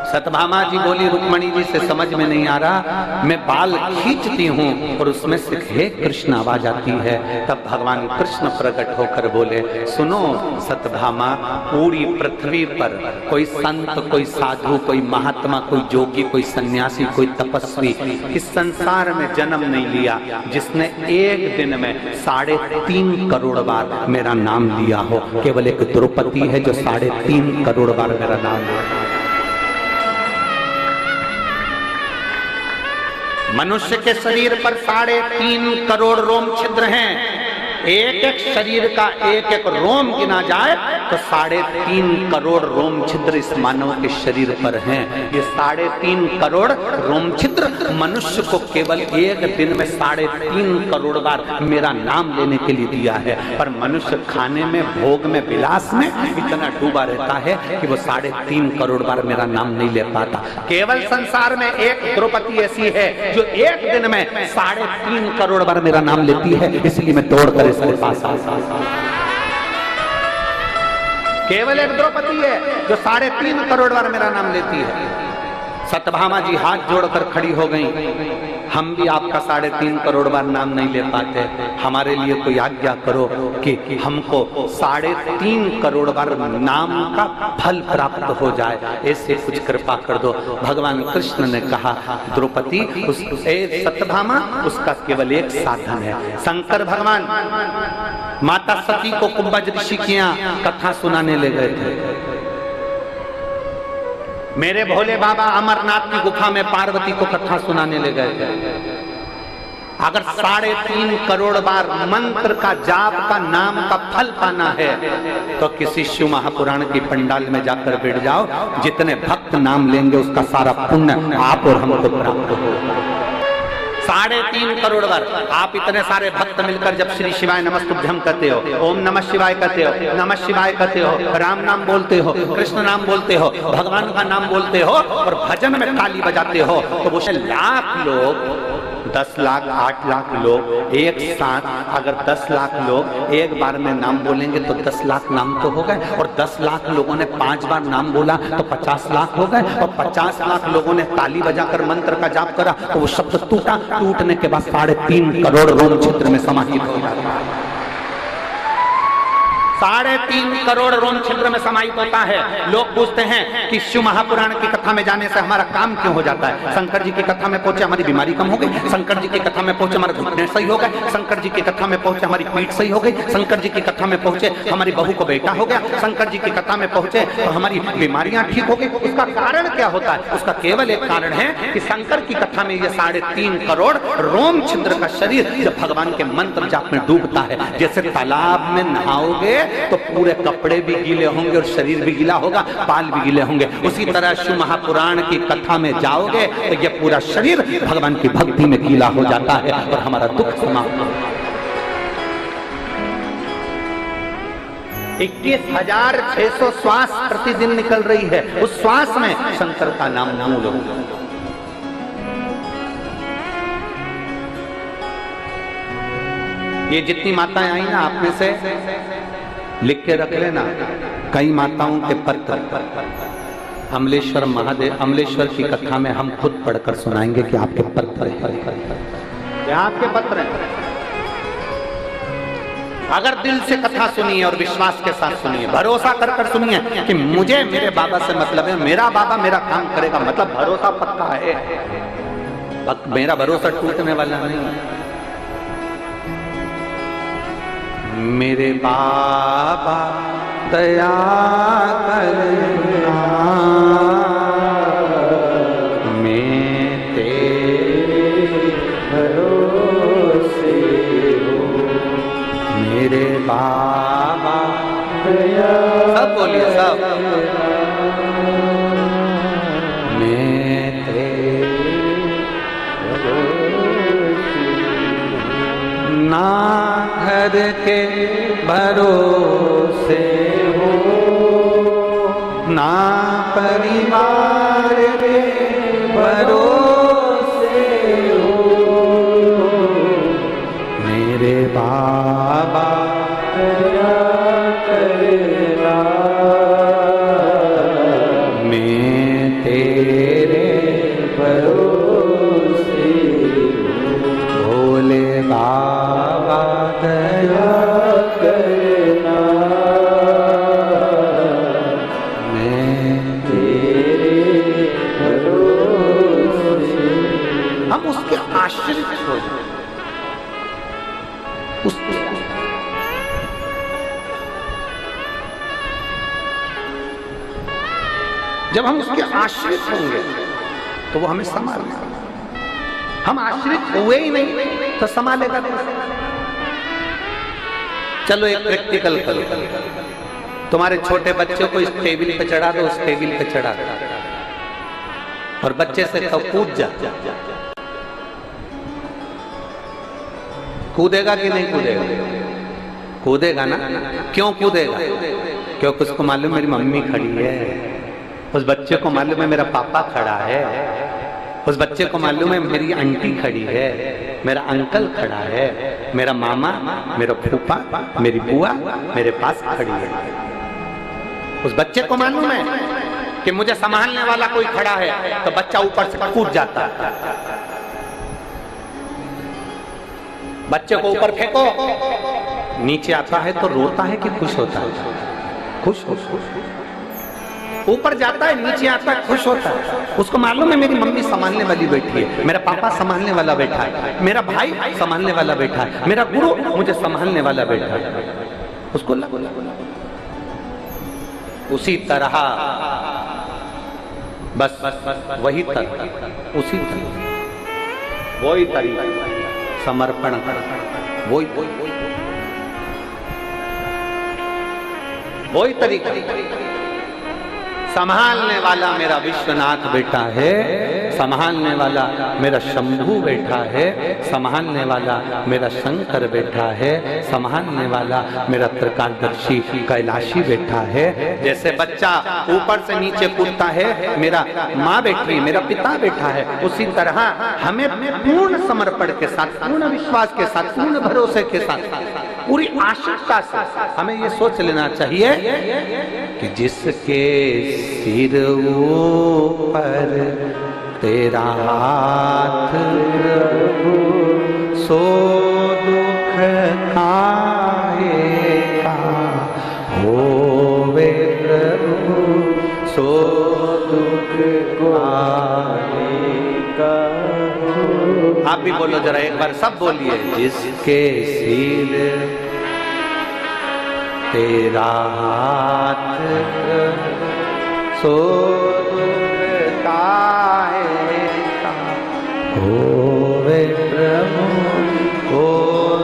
सत्यभामा जी बोली रुक्मिणी जी से, समझ में नहीं आ रहा, मैं बाल खींचती हूँ और उसमें से हे कृष्ण आवाज आती है। तब भगवान कृष्ण प्रकट होकर बोले, सुनो सत्यभामा, पूरी पृथ्वी पर कोई संत, कोई साधु, कोई महात्मा, कोई जोगी, कोई सन्यासी, कोई तपस्वी इस संसार में जन्म नहीं लिया जिसने एक दिन में 3.5 करोड़ बार मेरा नाम लिया हो। केवल एक द्रौपदी है जो 3.5 करोड़ बार मेरा नाम लिया। मनुष्य के शरीर पर 3.5 करोड़ रोम छिद्र हैं। एक एक शरीर का एक एक रोम गिना जाए तो 3.5 करोड़ रोम छिद्र इस मानव के शरीर पर हैं। ये 3.5 करोड़ रोम छिद्र मनुष्य को केवल एक दिन में 3.5 करोड़ बार मेरा नाम लेने के लिए दिया है। पर मनुष्य खाने में, भोग में, विलास में इतना डूबा रहता है कि वो 3.5 करोड़ बार मेरा नाम नहीं ले पाता। केवल संसार में एक द्रौपदी ऐसी है जो एक दिन में 3.5 करोड़ बार मेरा नाम लेती है। इसलिए मैं दौड़कर इसके पास आ। केवल एक द्रौपदी है जो 3.5 करोड़ बार मेरा नाम लेती है। सत्यभामा जी हाथ जोड़कर खड़ी हो गई, हम भी आपका 3.5 करोड़ बार नाम नहीं ले पाते, हमारे लिए कोई आज्ञा करो कि हमको 3.5 करोड़ बार नाम का फल प्राप्त हो जाए, ऐसे कुछ कृपा कर दो। भगवान कृष्ण ने कहा, द्रौपदी सत्यभामा उसका केवल एक साधन है। शंकर भगवान माता सती को कुंभज ऋषि की कथा सुनाने ले गए थे। मेरे भोले बाबा अमरनाथ की गुफा में पार्वती को कथा सुनाने ले गए थे। अगर 3.5 करोड़ बार मंत्र का, जाप का, नाम का फल पाना है तो किसी शिव महापुराण की पंडाल में जाकर बैठ जाओ। जितने भक्त नाम लेंगे उसका सारा पुण्य आप और हमको प्राप्त हो। 3.5 करोड़ बार। आप इतने सारे भक्त मिलकर जब श्री शिवाय नमस्तुभ्यम कहते हो, ओम नमः शिवाय कहते हो, नमः शिवाय कहते हो, राम नाम बोलते हो, कृष्ण नाम बोलते हो, भगवान का नाम बोलते हो और भजन में ताली बजाते हो, तो वो लाख लोग, 10 लाख 8 लाख लोग एक साथ, अगर 10 लाख लोग एक बार में नाम बोलेंगे तो 10 लाख नाम तो हो गए, और 10 लाख लोगों ने 5 बार नाम बोला तो 50 लाख हो गए, और 50 लाख लोगों ने ताली बजाकर मंत्र का जाप करा तो वो शब्द टूटा। टूटने के बाद 3.5 करोड़ रोम क्षेत्र में समाहित हो जाता है। 3.5 करोड़ रोम क्षेत्र में समाहित होता है। लोग पूछते हैं कि शिव महापुराण की कथा में जाने से हमारा काम क्यों हो जाता है? शंकर जी की कथा में पहुंचे हमारी बीमारी कम हो गई, शंकर जी की कथा में पहुंचे हमारे घुटने सही हो गए, शंकर जी की कथा में पहुंचे हमारी पीठ सही हो गई, शंकर जी की कथा में पहुंचे हमारी बहू को बेटा हो गया, शंकर जी की कथा में पहुंचे तो हमारी बीमारियां ठीक हो गई। उसका कारण क्या होता है? उसका केवल एक कारण है कि शंकर की कथा में ये 3.5 करोड़ रोम छिद्र का शरीर जब भगवान के मंत्र जाप में डूबता है, जैसे तालाब में नहाओगे तो पूरे कपड़े भी गीले होंगे और शरीर भी गीला होगा, बाल भी गीले होंगे, उसी तरह शिव महापुराण की कथा में जाओगे तो ये पूरा शरीर भगवान की भक्ति में गीला हो जाता है और हमारा दुख समाप्त होता है। 21,600 श्वास प्रतिदिन निकल रही है, उस श्वास में शंकर का नाम मूल होगा। ये जितनी माताएं आई ना, आप में से लिख के रख लेना, कई माताओं के पत्र अमलेश्वर महादेव, अमलेश्वर की कथा में हम खुद पढ़कर सुनाएंगे कि आपके पत्र हैं, आपके पत्र हैं। अगर दिल से कथा सुनिए और विश्वास के साथ सुनिए, भरोसा कर कर सुनिए कि मुझे मेरे बाबा से मतलब है, मेरा बाबा मेरा काम करेगा, मतलब भरोसा पक्का है, मेरा भरोसा टूटने वाला नहीं है। मेरे बाबा दया करना, मैं तेरे भरोसे हूँ, मेरे बाबा दया, सब बोलिए सब, मैं तेरे ना घर के भरोसे हो, ना परिवार के भरोसे हो, मेरे बाबा दया करना, मैं तेरे भरोसे हूँ, भोले बाबा दया करना, मैं तेरे भरोसे। हम उसके आश्रित हो जाए, उसके जब हम उसके आश्रित होंगे तो वो हमें संभालेगा। हम आश्रित हुए ही नहीं तो संभालेगा कैसे? चलो एक प्रैक्टिकल करो, तुम्हारे छोटे बच्चों को इस टेबल पे चढ़ा दो, उस टेबल पे चढ़ा दो और बच्चे से तो कूद जा, कूदेगा कि नहीं कूदेगा? कूदेगा ना। क्यों कूदेगा? क्योंकि उसको मालूम मेरी मम्मी खड़ी है, उस बच्चे को मालूम है मेरा पापा खड़ा है, उस बच्चे को मालूम है मेरी आंटी खड़ी है, मेरा अंकल खड़ा है, मेरा मामा, मेरा फूफा, मेरी बुआ मेरे पास खड़ी है। उस बच्चे को मालूम है कि मुझे संभालने वाला कोई खड़ा है, तो बच्चा ऊपर से कूद जाता है। बच्चे को ऊपर फेंको, नीचे आता है तो रोता है कि खुश होता है? खुश हो। ऊपर जाता है, नीचे आता है, खुश होता है। उसको मालूम है मेरी मम्मी संभालने वाली बैठी है, मेरा पापा संभालने वाला बैठा है, मेरा भाई संभालने वाला बैठा है, मेरा गुरु मुझे संभालने वाला बैठा है। उसको उसी तरह बस वही तरह, उसी तरह वही तरीका समर्पण कर, वही तरीका संभालने वाला मेरा विश्वनाथ बैठा है, संभालने वाला मेरा शंभू बैठा है, संभालने वाला मेरा शंकर बैठा है, संभालने वाला मेरा त्रिकालदर्शी कैलाशी बैठा है। जैसे बच्चा ऊपर से नीचे कूदता है, मेरा माँ बैठी, मेरा पिता बैठा है, उसी तरह हमें पूर्ण समर्पण के साथ, पूर्ण विश्वास के साथ, पूर्ण भरोसे के साथ, पूरी आशंका से हमें ये सोच लेना चाहिए कि जिसके सिर ऊपर तेरा हाथ सो दुख काहेगा, होवे प्रभु सो दुख काहेगा। आप भी बोलो जरा एक बार, सब बोलिए। जिसके सिर तेरा हाथ सो दुख काहेगा, होवे प्रभु को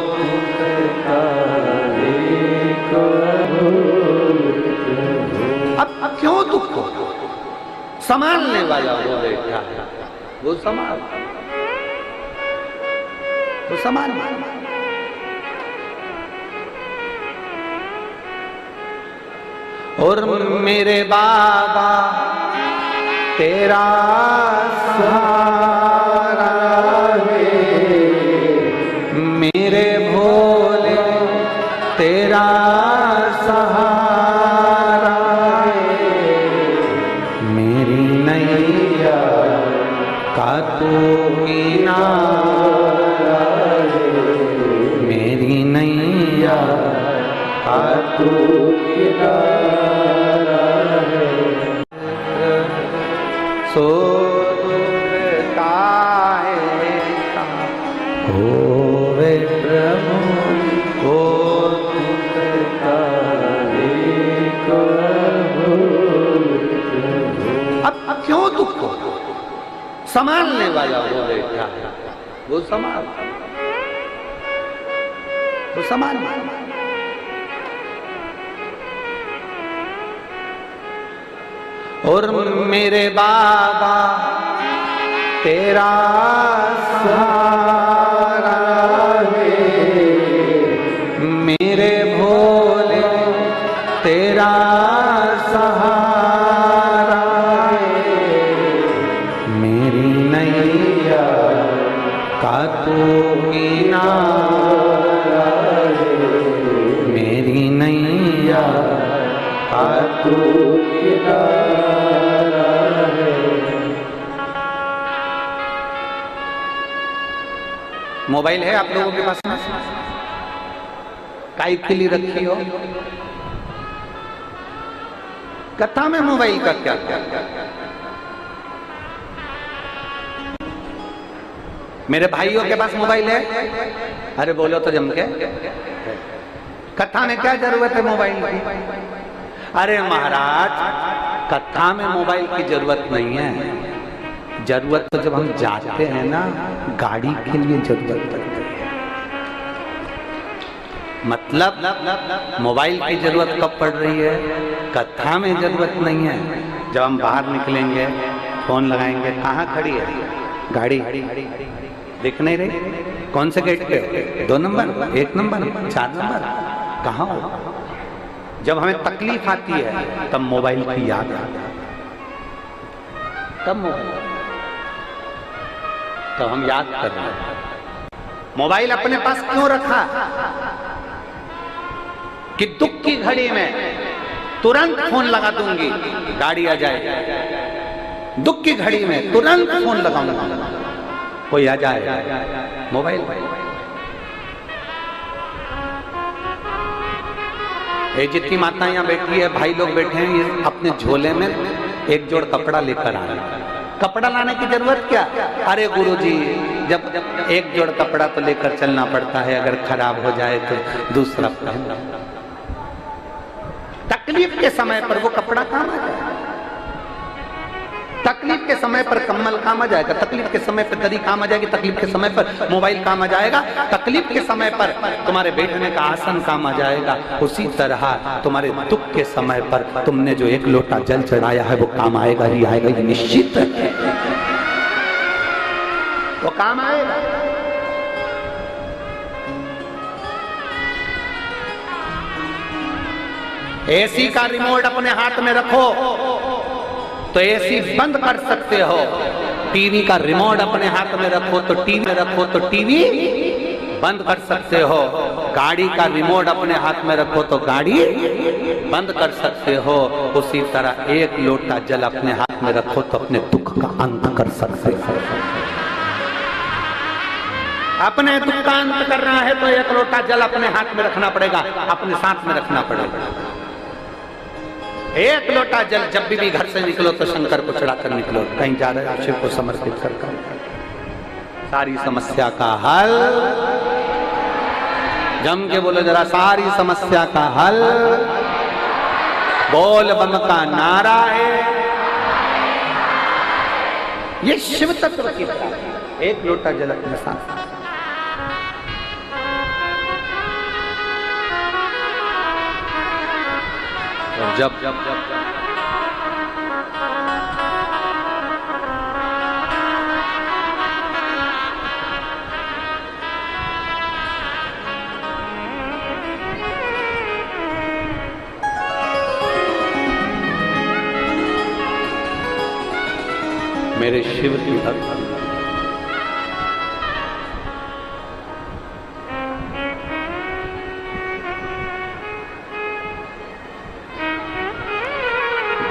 दुख काहेगा। अब क्यों दुख हो? संभालने वाला वो बैठा है, वो संभाल, वो संभाल। और मेरे बाबा तेरा सहारा है, मेरे भोले तेरा सहारा है, मेरी नैया का तू किनारा है, मेरी नैया का तू किनारा है। सो दुख काहेगा, होवे प्रभु को दुख काहेगा। अब क्यों दुख हो? संभालने वाला वो बैठा है, वो संभाल, वो संभाल। और मेरे बाबा तेरा सहारा है, मेरे भोले तेरा सहारा है, मेरी नैया का तू किनारा है, मेरी नैया का तू किनारा है। मोबाइल है आप लोगों के पास में? काई के लिए रखी हो? कथा में मोबाइल का क्या क्या? मेरे भाइयों के पास मोबाइल है? अरे बोलो तो जम के। कथा में क्या जरूरत है मोबाइल की? अरे महाराज, कथा में मोबाइल की जरूरत नहीं है। जरूरत तो जब हम जाते हैं ना, गाड़ी के लिए जरूरत पड़ती है। मतलब मोबाइल की जरूरत कब पड़ रही है? कथा में जरूरत नहीं है। जब हम बाहर निकलेंगे, फोन लगाएंगे, कहाँ खड़ी है गाड़ी? दिख नहीं रही? कौन से गेट पे? 2 नंबर, 1 नंबर, 4 नंबर, कहाँ हो? जब हमें तकलीफ आती है तब मोबाइल की याद आती है। तब मोबाइल, तो हम याद कर रहे हैं। मोबाइल अपने पास क्यों रखा? कि दुख की घड़ी में तुरंत फोन लगा दूंगी, गाड़ी आ जाए। दुख की घड़ी में तुरंत फोन लगाऊंगा, कोई आ जाए। मोबाइल ये जितनी माताएं यहाँ बैठी है, भाई लोग बैठे हैं, ये अपने झोले में एक जोड़ कपड़ा लेकर आ रहे हैं। कपड़ा लाने की जरूरत क्या? अरे गुरुजी, जब एक जोड़ कपड़ा तो लेकर चलना पड़ता है, अगर खराब हो जाए तो दूसरा पहनना। तकलीफ के समय पर वो कपड़ा काम आ जाए। तकलीफ के समय पर कम्बल काम आ जाएगा, तकलीफ के समय पर दरी काम आ जाएगी, तकलीफ के समय पर मोबाइल काम आ जाएगा, तकलीफ के समय पर तुम्हारे बैठने का आसन काम आ जाएगा। उसी तरह तुम्हारे दुख के समय पर तुमने जो एक लोटा जल चढ़ाया है वो काम आएगा ही आएगा, ये निश्चित है, वो काम आएगा। एसी का रिमोट अपने हाथ में रखो तो एसी बंद कर सकते हो, टीवी का रिमोट अपने हाथ में रखो तो टीवी बंद कर सकते हो, गाड़ी का रिमोट अपने हाथ में रखो तो गाड़ी बंद कर सकते हो। उसी तरह एक लोटा जल अपने हाथ में रखो तो अपने दुख का अंत कर सकते हो। अपने दुख का अंत करना है तो एक लोटा जल अपने हाथ में रखना पड़ेगा, अपने साथ में रखना पड़ेगा। एक लोटा जल जब भी घर से निकलो तो शंकर को चढ़ाकर निकलो, कहीं जा रहे हो शिव को समर्पित कर सारी समस्या का हल। जम के बोलो जरा, सारी समस्या का हल बोल बम का नारा है। ये शिव तत्व की बात। एक लोटा जल अपने साथ। जब मेरे शिव की भक्ति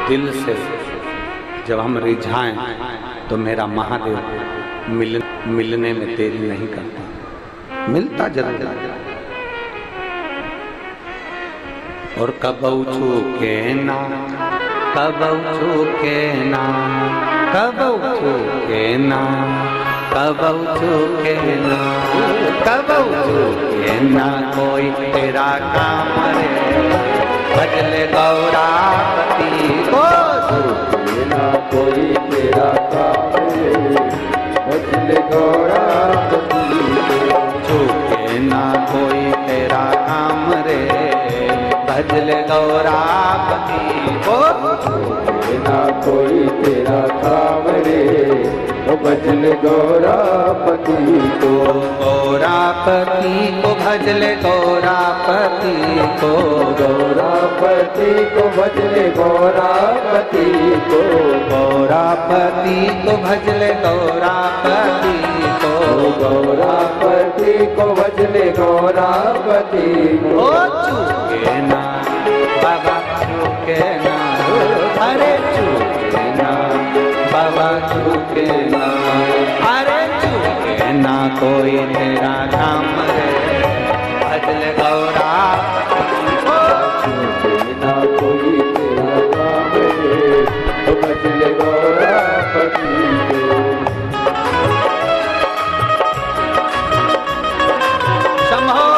दिल से जब हम रिझाएं तो मेरा महादेव मिलने में देरी नहीं करता, मिलता जरूर। और कबऊ छूके ना, कबऊ छूके ना, कबऊ छूके ना, कबऊ छूके ना, कबऊ छूके ना कोई तेरा काम रे, भजले गौरापति को छूके ना कोई तेरा काम रे, भजले गौरापति को छूके ना कोई तेरा काम रे, भजले गौरापति को छूके ना कोई तेरा काम रे, भजले गौरापति को, गौरापति को भजले गौरापति को, गौरापति को भजले गौरापति को, गौरापति को भजले गौरापति को, गौरापति को भजले गौरापति को। चूके ना बाबा चूके ना, अरे चूके ना बाबा चूके ना, अरे चूके ना कोई तेरा काम रे, भजले गौरापति को, चूके ना कोई तेरा काम रे, भजले गौरापति को। शंभो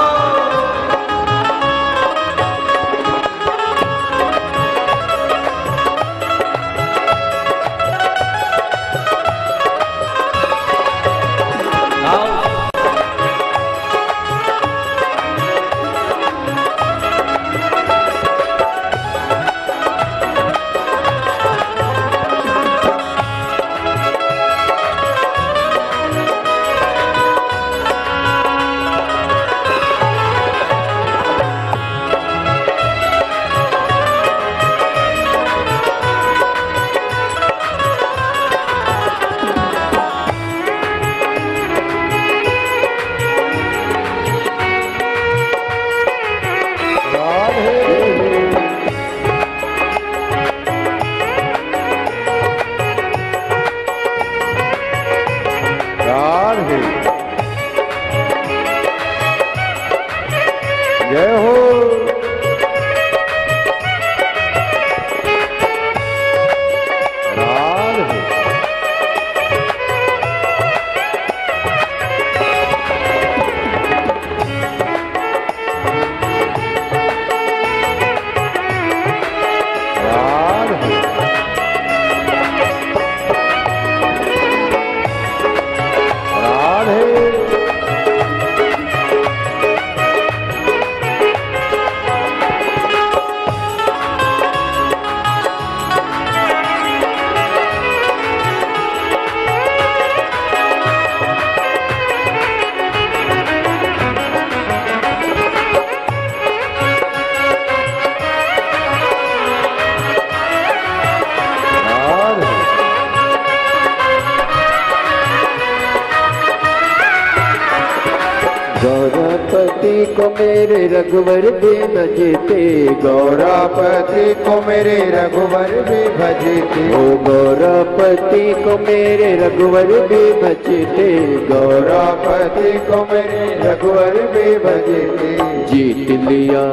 मेरे रघुवर भी भजते, गौरापति को मेरे रघुवर भी भजते, ओ गौरापति को मेरे रघुवर भी भजते, गौरापति को मेरे रघुवर भी भजते। जीत लिया,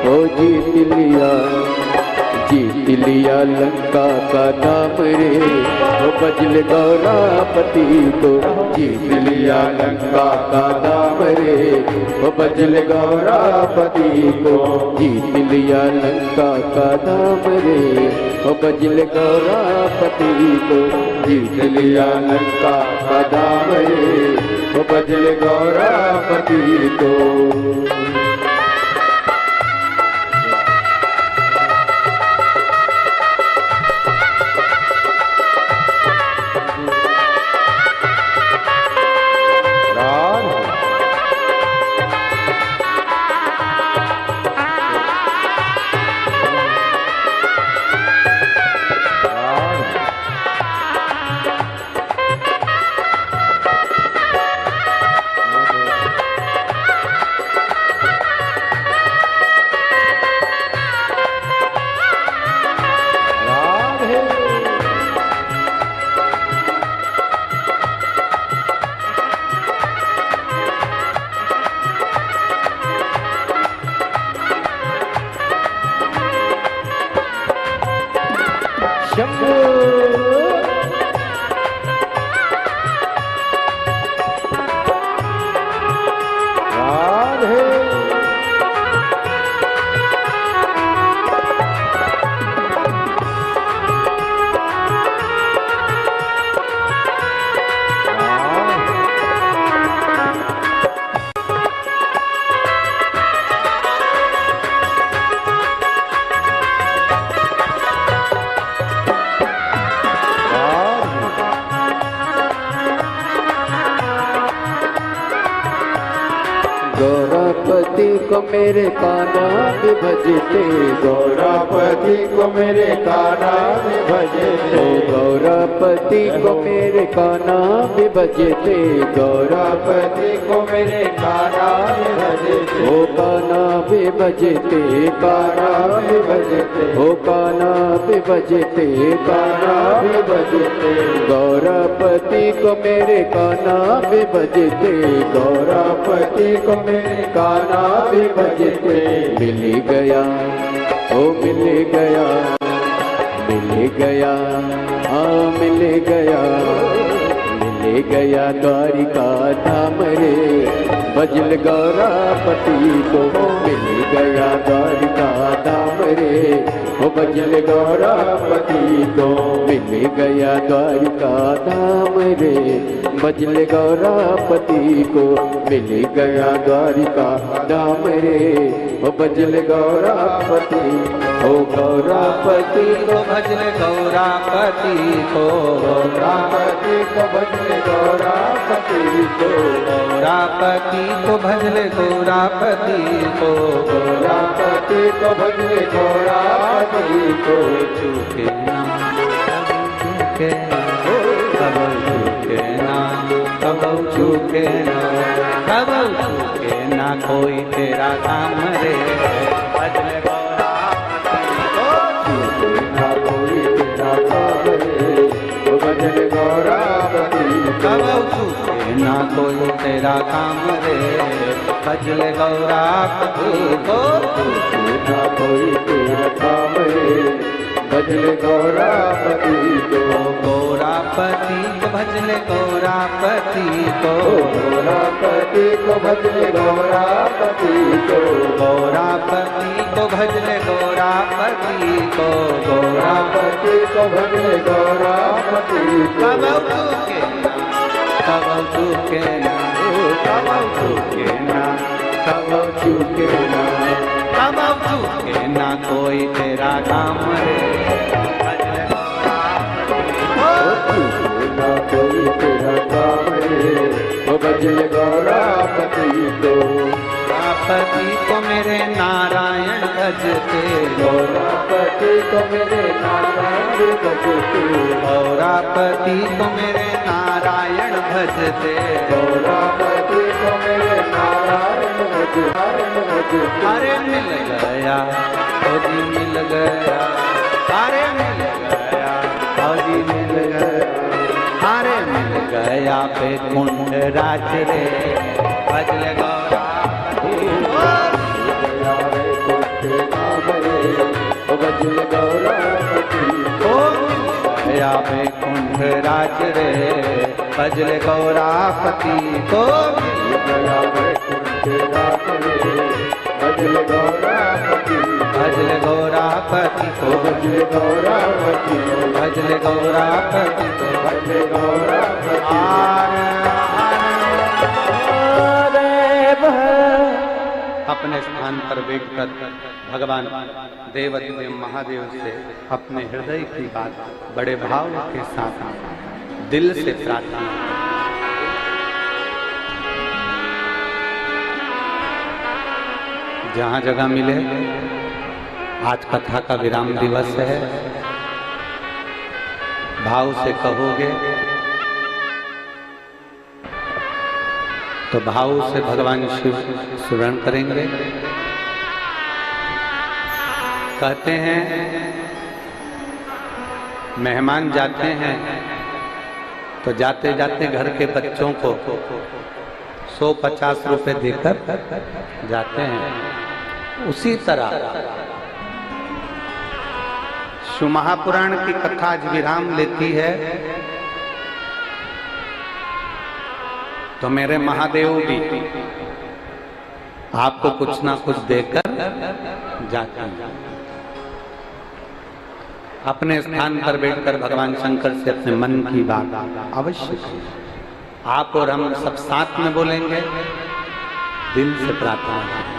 ओ जीत लिया, जीत लिया लंका का धाम रे, ओ बजल गौरापति को जीत लिया लंका का धाम रे, ओ बजल गौरापति को जीत लिया लंका का धाम रे, ओ बजल गौरापति को जीत लिया लंका का धाम रे, ओ बजल गौरापति को। गौरापति को मेरे कान्हा भी भजते, गौरापति को मेरे कान्हा भी भजते, गौरापति को मेरे कान्हा भी भजते, गौरापति को मेरे कान्हा भी भजते, ओ कान्हा भी भजते, कान्हा भी भजते, ओ कान्हा भी भजते, कान्हा भी भजते, गौरापति को मेरे कान्हा भी भजते, गौरापति को मेरे कान्हा भी भजते। मिल गया, ओ मिल गया, मिल गया, हाँ मिल गया, मिल गया द्वारिका धाम रे, बजल गौरापति को मिल गया द्वारिका धाम रे, ओ बजल गौरापति को मिल गया द्वारिका धाम रे, बजल गौरापति को मिल गया द्वारिका धाम रे, ओ बजल गौरापति, ओ गौरापति को भजल गौरापति को, गौरापति को भजल गौरापति को, गौरापति को भजल गौरापति को, गौरापति को भजल गौरापति को। चूके ना चूके कब चूके ना कब चूके ना कब चूके ना कोई तेरा काम रे, भजल गौरापति को चूके ना कोई तेरा काम रे, ओ भजल गौरापति कब चूके ना कोई तेरा काम रे, भजल गौरापति को चूके ना कोई तेरा काम रे, भजल गौरापति को। गौरापति को भजल गौरापति को, गौरापति को भजल गौरापति को, गौरापति को भजल गौरापति को, गौरापति को भजल गौरापति को। कब चूके ना कब चूके ना कब चूके ना कब चूके ना कोई तेरा काम रे, भजल ना कोई तेरा काम रे, ओ भजल गौरापति को। गौरापति को मेरे नारायण भजते, गौरापति को मेरे नारायण भजते, गौरापति को मेरे नारायण भजते, गौरापति को मेरे नारायण भजते, अरे मिल गया फौजी मिल गया, अरे मिल गया फौजी मिल गया, अरे मिल गया बैकुंठ राज रे भजल गौरा भजल गौरापति ओ गया बैकुंठ राज रे भजल गौरापति को गया बैकुंठ राज रे भजल गौरापति भजल गौरापति को भजल गौरापति भजल गौरापति को भजल गौरापति अपने स्थान पर बैठकर भगवान देवाधिदेव महादेव से अपने हृदय की बात बड़े भाव के साथ दिल से प्रार्थना। जहां जगह मिले, आज कथा का विराम दिवस है, भाव से कहोगे तो भाव से भगवान शिव स्मरण करेंगे। कहते हैं मेहमान जाते हैं तो जाते जाते घर के बच्चों को 150 रुपए देकर जाते हैं। उसी तरह शिव महापुराण की कथा आज विराम लेती है तो मेरे महादेव भी आपको कुछ ना कुछ देकर जाते हैं। अपने स्थान पर बैठकर भगवान शंकर से अपने मन की बात अवश्य करें। आप और हम सब साथ में बोलेंगे, दिल से प्रार्थना करें।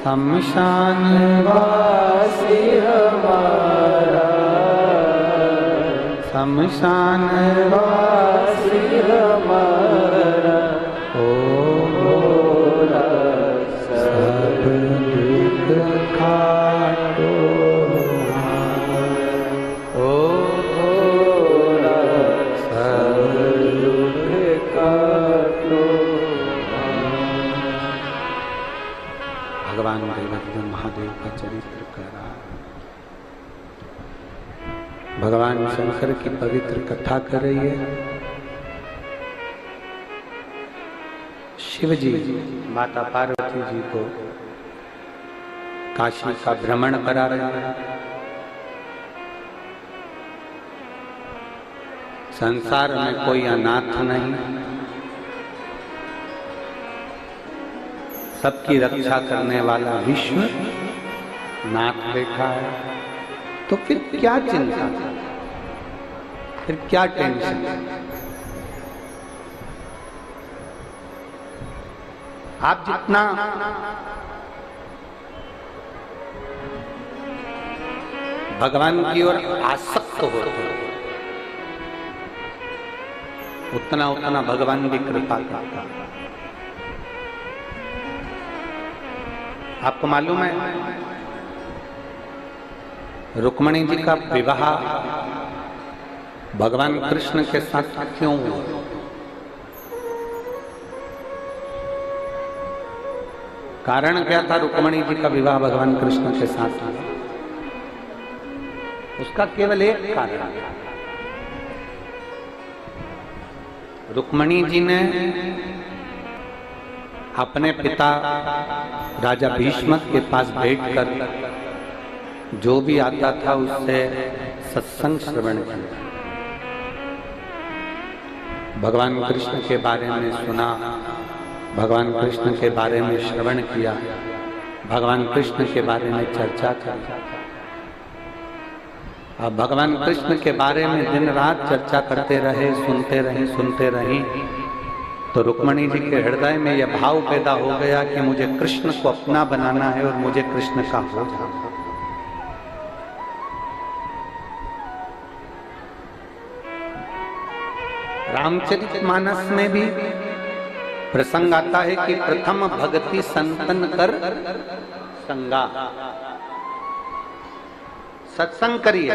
शमशान वासी हमारा, शमशान वासी हमारा, ओ भोला सब दुख काटो ओ भोला सब दुख काटो। भगवान देवाधिदेव महादेव का चरित्र करा, भगवान शंकर की पवित्र कथा कर रही है। शिव जी माता पार्वती जी को काशी का भ्रमण करा रहे हैं। संसार में कोई अनाथ नहीं, सबकी रक्षा करने वाला विश्व नाथ बैठा है, तो फिर क्या चिंता, फिर क्या टेंशन। आप जितना भगवान की ओर आसक्त हो उतना उतना भगवान की कृपा करता। आपको मालूम है रुक्मणी जी का विवाह भगवान कृष्ण के साथ क्यों हुआ? कारण क्या था रुक्मणी जी का विवाह भगवान कृष्ण के साथ हुआ? उसका केवल एक कारण, रुक्मणी जी ने अपने पिता राजा भीष्म के पास बैठकर जो भी आता था उससे सत्संग श्रवण किया, भगवान कृष्ण के बारे में सुना, भगवान कृष्ण के बारे में श्रवण किया, भगवान कृष्ण के बारे में चर्चा की। अब भगवान कृष्ण के बारे में दिन रात चर्चा करते रहे, सुनते रहे, तो रुक्मणी जी के हृदय में यह भाव पैदा हो गया कि मुझे कृष्ण को अपना बनाना है और मुझे कृष्ण का हो जाना। रामचरितमानस में भी प्रसंग आता है कि प्रथम भक्ति संतन कर संगा, सत्संग करिए।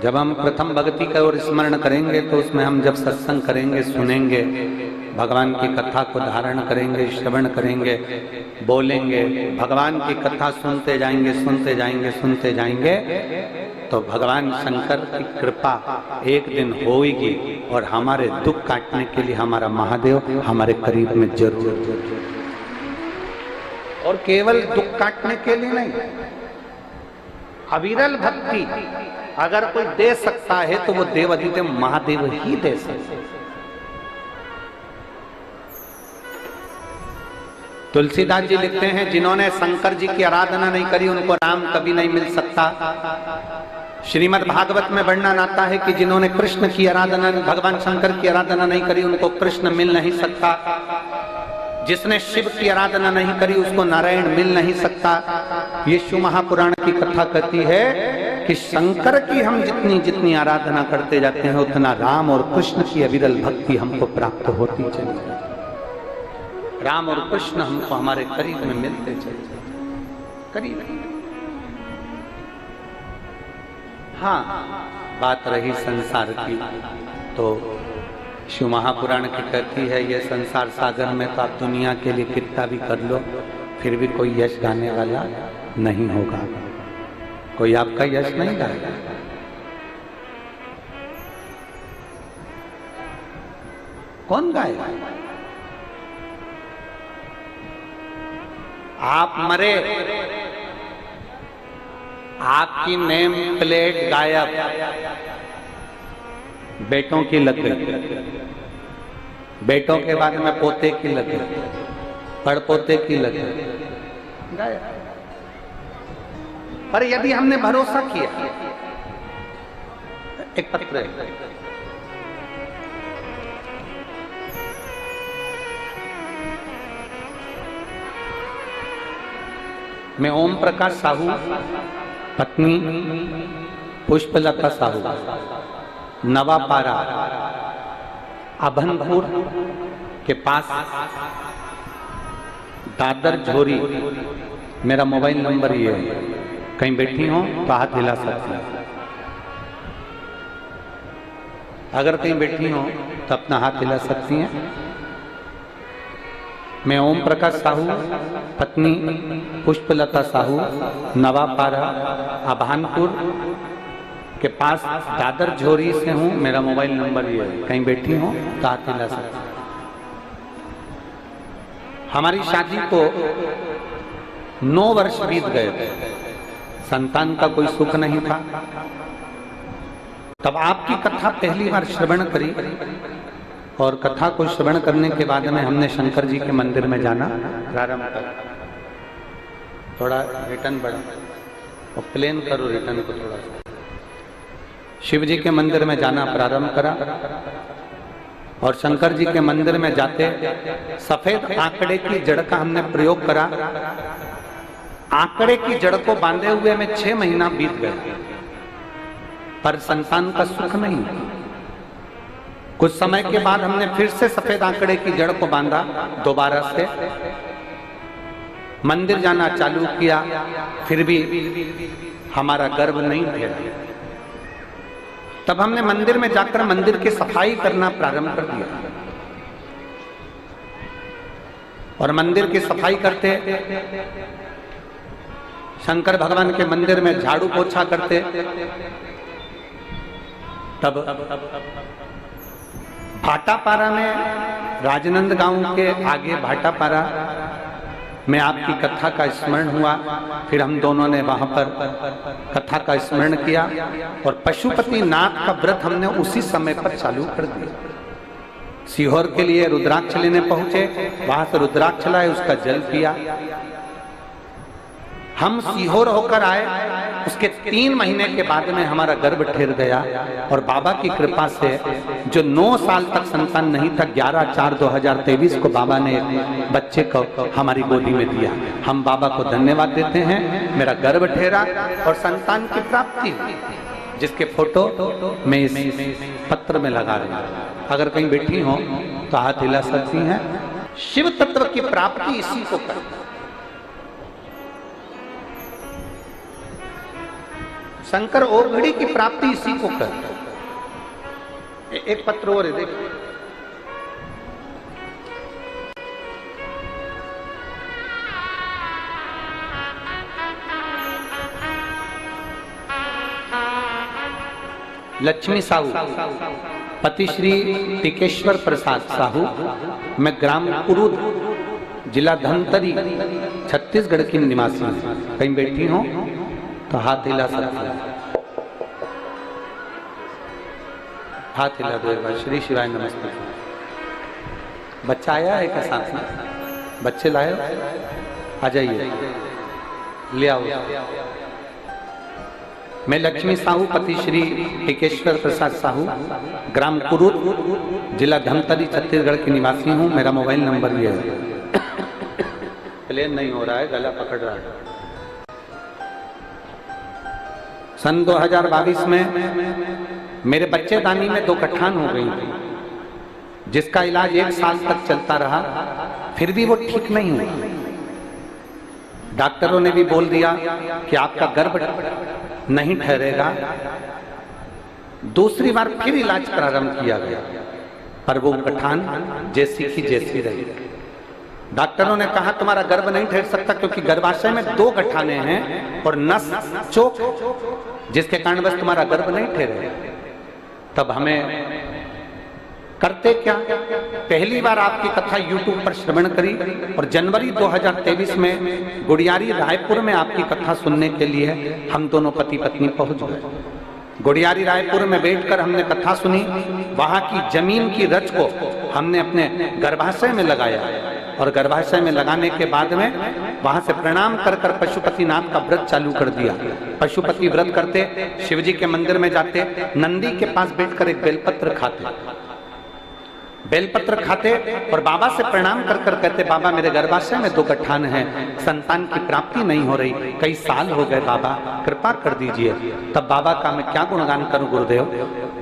जब हम प्रथम भक्ति का और स्मरण करेंगे तो उसमें हम जब सत्संग करेंगे, सुनेंगे, भगवान की कथा को धारण करेंगे, श्रवण करेंगे, बोलेंगे, भगवान की कथा सुनते जाएंगे, तो भगवान शंकर की कृपा एक दिन होगी और हमारे दुख काटने के लिए हमारा महादेव हमारे करीब में जरूर, और केवल दुख काटने के लिए नहीं, अविरल भक्ति अगर कोई दे सकता है तो वो देवाधिदेव महादेव ही दे सकते। तुलसीदास जी लिखते हैं जिन्होंने शंकर जी की आराधना नहीं करी उनको राम कभी नहीं मिल सकता। श्रीमद् भागवत में वर्णन आता है कि जिन्होंने कृष्ण की आराधना, भगवान शंकर की आराधना नहीं करी उनको कृष्ण मिल नहीं सकता। जिसने शिव की आराधना नहीं करी उसको नारायण मिल नहीं सकता। ये शिव महापुराण की कथा कहती है कि शंकर की हम जितनी जितनी आराधना करते जाते हैं उतना राम और कृष्ण की अविरल भक्ति हमको प्राप्त होती चली जाती। राम और कृष्ण हमको हमारे करीब में मिलते चले जाते, करीब। हाँ, बात रही संसार की, तो शिव महापुराण की कहती है ये संसार सागर में तो आप दुनिया के लिए कितना भी कर लो फिर भी कोई यश गाने वाला नहीं होगा, कोई आपका यश नहीं गाएगा। कौन गाएगा? आप मरे, आपकी नेम प्लेट गायब, बेटों की लग गई, बेटों के बाद में पोते की लग गई, पड़पोते की लग गई, गायब। पर यदि हमने भरोसा किया, एक पत्र है, मैं ओम प्रकाश साहू, पत्नी पुष्पलता साहू, नवापारा अभनपुर के पास दादर झोरी, मेरा मोबाइल नंबर ये है, कहीं बैठी हो तो हाथ हिला सकती हैं। अगर कहीं बैठी हो तो अपना हाथ हिला सकती हैं। मैं ओम प्रकाश साहू, पत्नी पुष्पलता साहू, नवापारा अभानपुर के पास दादर झोरी से हूँ। मेरा मोबाइल नंबर ये है, कहीं बैठी हो तो हाथ हिला सकती हैं। हमारी शादी को 9 वर्ष बीत गए थे, संतान का कोई सुख नहीं था। तब आपकी कथा पहली बार श्रवण करी और कथा को श्रवण करने के बाद में हमने शंकर जी के मंदिर में जाना प्रारंभ करा। थोड़ा रिटर्न बढ़ा और प्लेन करो रिटर्न को थोड़ा सा। शिव जी के मंदिर में जाना प्रारंभ करा और शंकर जी के मंदिर में जाते सफेद आंकड़े की जड़ का हमने प्रयोग करा। आंकड़े की जड़ को बांधे हुए में 6 महीना बीत गए, पर संतान का सुख नहीं। कुछ समय के बाद हमने फिर से सफेद आंकड़े की जड़ को बांधा, दोबारा से मंदिर जाना चालू किया, फिर भी हमारा गर्भ नहीं ठहरा। तब हमने मंदिर में जाकर मंदिर की सफाई करना प्रारंभ कर दिया और मंदिर की सफाई करते शंकर भगवान के मंदिर में झाड़ू पोछा करते। तब भाटापारा में, राजनंद गांव के आगे भाटापारा में आपकी कथा का स्मरण हुआ। फिर हम दोनों ने वहां पर कथा का स्मरण किया और पशुपति नाथ का व्रत हमने उसी समय पर चालू कर दिया। सीहोर के लिए रुद्राक्ष लेने पहुंचे, वहां से रुद्राक्ष लाए, उसका जल पिया। हम सीहोर होकर आए, उसके 3 महीने के बाद में हमारा गर्भ ठहर गया और बाबा की कृपा से जो 9 साल तक संतान नहीं था, 11/4/2023 को बाबा ने एक बच्चे को हमारी गोदी में दिया। हम बाबा को धन्यवाद देते हैं। मेरा गर्भ ठहरा और संतान की प्राप्ति हुई, जिसके फोटो मैं इस पत्र में लगा रही हूं। अगर कहीं बैठी हो तो हाथ हिला सकती हैं। शिव तत्व की प्राप्ति इसी को करता। शंकर ओघड़ी की प्राप्ति इसी को करता। एक पत्र और है, देखो। लक्ष्मी साहू, पति श्री टिकेश्वर प्रसाद साहू, मैं ग्राम कुरूद, जिला धमतरी, छत्तीसगढ़ की निवासी हूं। कहीं बैठी हो तो हाथ हिला सकते हैं। हाथ हिला दो एक बार। श्री शिवाय नमस्ते। बच्चा आया है क्या साथ में? बच्चे लाए? आ जाइए, ले आओ। मैं लक्ष्मी साहू, पति श्री टिकेश्वर प्रसाद साहू, ग्राम कुरूद, जिला धमतरी, छत्तीसगढ़ की निवासी हूँ। मेरा मोबाइल नंबर ये है। प्लेन नहीं हो रहा है, गला पकड़ रहा है। सन 2022 में मेरे बच्चेदानी में 2 गठान हो गई थी, जिसका इलाज 1 साल तक चलता रहा, फिर भी वो ठीक नहीं हुई। डॉक्टरों ने भी बोल दिया कि आपका गर्भ नहीं ठहरेगा। दूसरी बार फिर इलाज प्रारंभ किया गया, पर वो गठान जैसी की जैसी रही। डॉक्टरों ने कहा तुम्हारा गर्भ नहीं ठहर सकता, क्योंकि गर्भाशय में 2 गठाने हैं और नस चोक, जिसके कारण बस तुम्हारा गर्भ नहीं ठहरेगा। तब हमें करते क्या, पहली बार आपकी कथा YouTube पर श्रवण करी और जनवरी 2023 में गुड़ियारी रायपुर में आपकी कथा सुनने के लिए हम दोनों पति पत्नी पहुंच गए। गुड़ियारी रायपुर में बैठकर हमने कथा सुनी। वहां की जमीन की रच को हमने अपने गर्भाशय में लगाया और गर्भाशय में लगाने के बाद में वहां से प्रणाम कर कर पशुपति नाथ का व्रत चालू कर दिया। पशुपति व्रत करते, शिवजी के मंदिर में जाते, नंदी के पास बैठकर एक बेलपत्र खाते, बेलपत्र खाते और बाबा से प्रणाम कर कर कहते, बाबा मेरे गर्भाशय में 2 गठान हैं, संतान की प्राप्ति नहीं हो रही, कई साल हो गए, बाबा कृपा कर दीजिए। तब बाबा का मैं क्या गुणगान करूं गुरुदेव।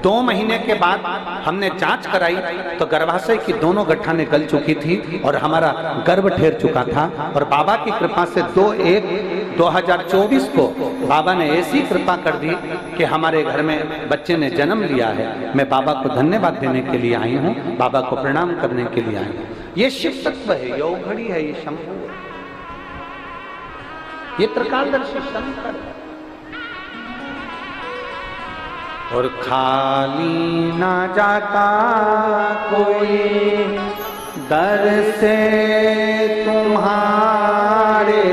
2 महीने के बाद हमने जांच कराई तो गर्भाशय की दोनों गठाने गल चुकी थी और हमारा गर्भ ठहर चुका था। और बाबा की कृपा से 2/1/2024 को बाबा ने ऐसी कृपा कर दी कि हमारे घर में बच्चे ने जन्म लिया है। मैं बाबा को धन्यवाद देने के लिए आई हूँ, बाबा को प्रणाम करने के लिए आई हूँ। ये शिव तत्व है, ये औघड़ी है, ये शंभु है, ये त्रिकालदर्शी शंकर है। और खाली ना जाता कोई दर से तुम्हारे,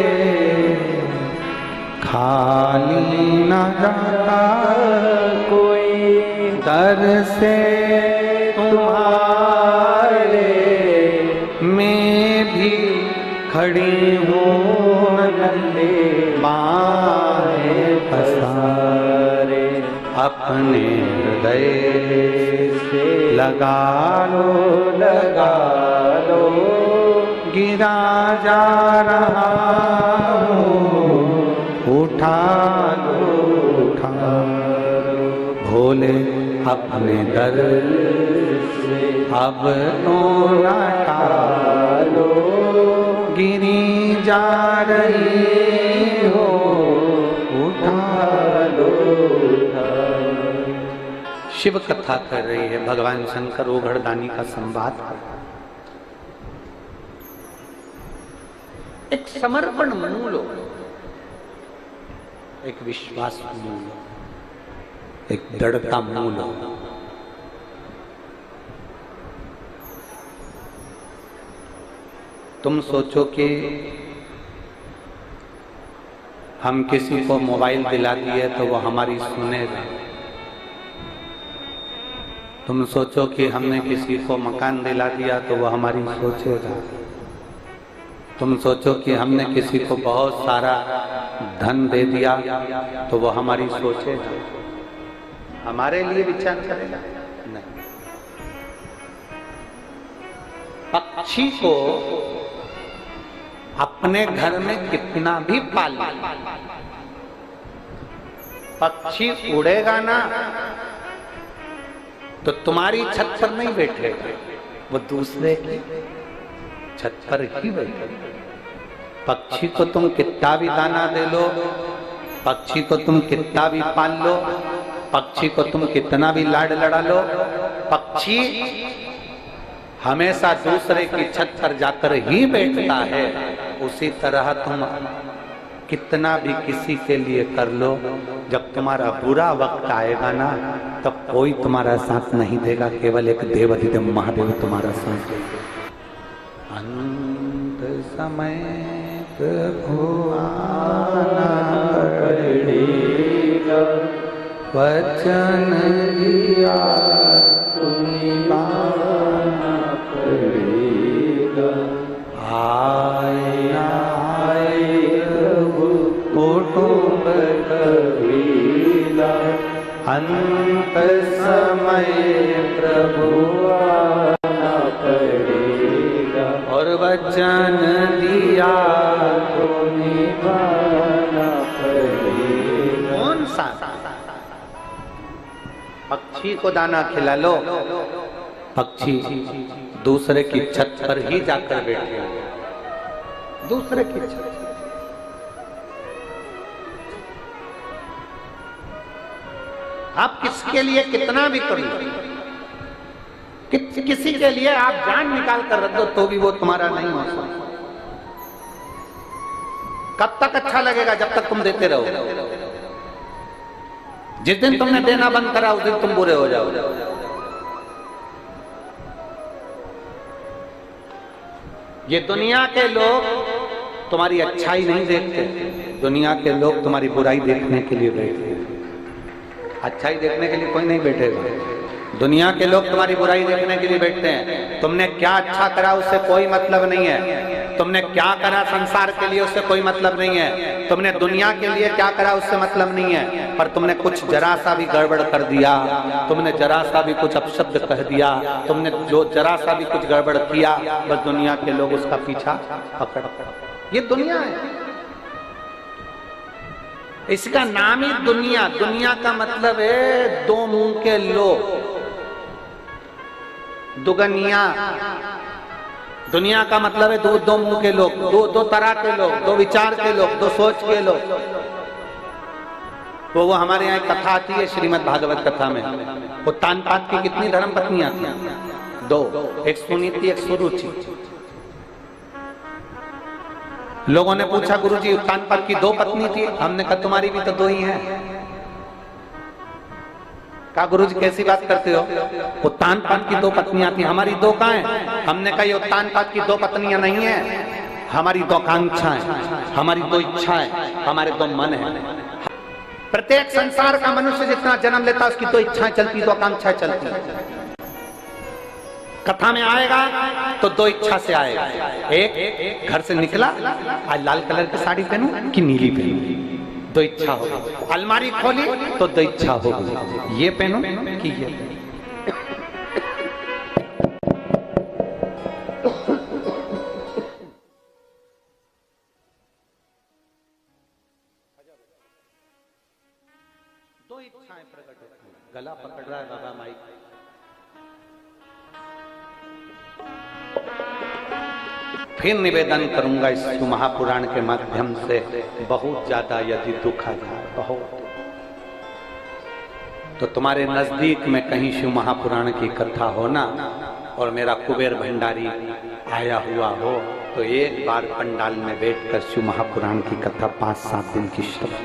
खाली ना जाता कोई दर से तुम्हारे, मैं भी खड़ी हूँ नन्हे बाहें पसारे, अपने हृदय से लगा लो, गिरा जा रहा हूँ, उठा लो, भोले अपने दर से अब तो न टालो, गिरी जा रही हो, उठा लो। शिव कथा कर रही है, भगवान शंकर ओघड़दानी का संवाद। एक समर्पण मूल, एक विश्वास मूल, एक दृढ़ता मूल। तुम सोचो कि हम किसी को मोबाइल दिला दिए तो वो हमारी सुनेगा। तुम सोचो कि हमने किसी को मकान दिला दिया तो वो हमारी सोचेगा। तुम सोचो कि हमने किसी को बहुत सारा धन दे दिया तो वो हमारी सोचेगा, हमारे लिए विचार करेगा? नहीं। पक्षी को अपने घर में कितना भी पाल, पक्षी उड़ेगा ना तो तुम्हारी छत पर नहीं बैठेगा, वो दूसरे की छत पर ही बैठेगा। पक्षी को तुम कितना भी दाना दे लो, पक्षी को तुम कितना भी पाल लो, पक्षी को तुम कितना भी लाड लड़ा लो, पक्षी हमेशा दूसरे की छत पर जाकर ही बैठता है। उसी तरह तुम कितना भी किसी के लिए कर लो, जब तुम्हारा बुरा वक्त आएगा ना तब कोई तुम्हारा साथ नहीं देगा, केवल एक देवाधिदेव महादेव तुम्हारा साथ देगा। अंत समय प्रभु आना पड़ेगा, वचन दिया निभाना पड़ेगा। आए आए प्रभु कुटुंब कबीला, अंत समय प्रभु आना पड़ेगा, और वचन दिया तो निभाना पड़ेगा। कौन सा? पक्षी को दाना खिला लो, पक्षी दूसरे की छत पर ही जाकर बैठे, दूसरे की छत। आप किसके लिए कितना भी कर लो, किसी के लिए आप जान निकाल कर रख दो तो भी वो तुम्हारा नहीं हो सकता। कब तक अच्छा लगेगा? जब तक तुम देते रहो। जिस दिन तुमने देना बंद करा उस दिन तुम बुरे हो जाओ। ये दुनिया के लोग तुम्हारी अच्छाई नहीं देखते, दुनिया के लोग तुम्हारी बुराई देखने के लिए बैठते हैं। अच्छाई देखने के लिए कोई नहीं बैठेगा। दुनिया के लोग तुम्हारी बुराई देखने के लिए बैठते हैं। तुमने क्या अच्छा करा उससे कोई मतलब नहीं है, तुमने क्या करा संसार के लिए उससे कोई मतलब नहीं है, तुमने दुनिया के लिए क्या करा उससे मतलब नहीं है। पर तुमने कुछ जरा सा भी गड़बड़ कर दिया, तुमने जरा सा भी कुछ अपशब्द कह दिया, तुमने जो जरा सा भी कुछ गड़बड़ किया, बस दुनिया के लोग उसका पीछा पकड़। ये दुनिया है, इसका नाम ही दुनिया। दुनिया का मतलब है दो मुंह के लोग, दुगनिया। दुनिया का मतलब है दो मुंह के लोग, दो तरह के लोग, दो विचार के लोग, दो सोच के लोग। वो हमारे यहाँ कथा आती है श्रीमद् भागवत कथा में, उत्तान पाद की कितनी धर्म पत्नियां थी? दो, एक सुनीति एक सुरुचि। लोगों ने पूछा गुरुजी उत्तान पाद की दो पत्नी थी, हमने कहा तुम्हारी भी तो दो ही हैं। कहा गुरुजी कैसी बात करते हो, उत्तान पाद की दो पत्नियां थी, हमारी दो कहाँ हैं? हमने कहा ये उत्तान पाद की दो पत्नियां नहीं है, हमारी दो आकांक्षाएं, हमारी दो इच्छाएं, हमारे दो मन है। प्रत्येक संसार का मनुष्य जितना जन्म लेता है उसकी दो इच्छाएं चलती, दो आकांक्षाएं चलती। कथा में आएगा तो दो इच्छा से आएगा। एक, घर से निकला आज लाल कलर की साड़ी पहनूं कि नीली पहनूं, दो इच्छा होगी। अलमारी खोली तो दो इच्छा होगी, ये पहनूं कि ये पहनूं। दो इच्छाएं प्रकट होती हैं। गला पकड़ रहा है बाबा माइक। फिर निवेदन करूंगा इस महापुराण के माध्यम से, बहुत ज्यादा यदि दुख आ जाए बहुत, तो तुम्हारे नजदीक में कहीं शिव महापुराण की कथा हो ना, और मेरा कुबेर भंडारी आया हुआ हो, तो एक बार पंडाल में बैठकर शिव महापुराण की कथा 5-7 दिन की श्रवण।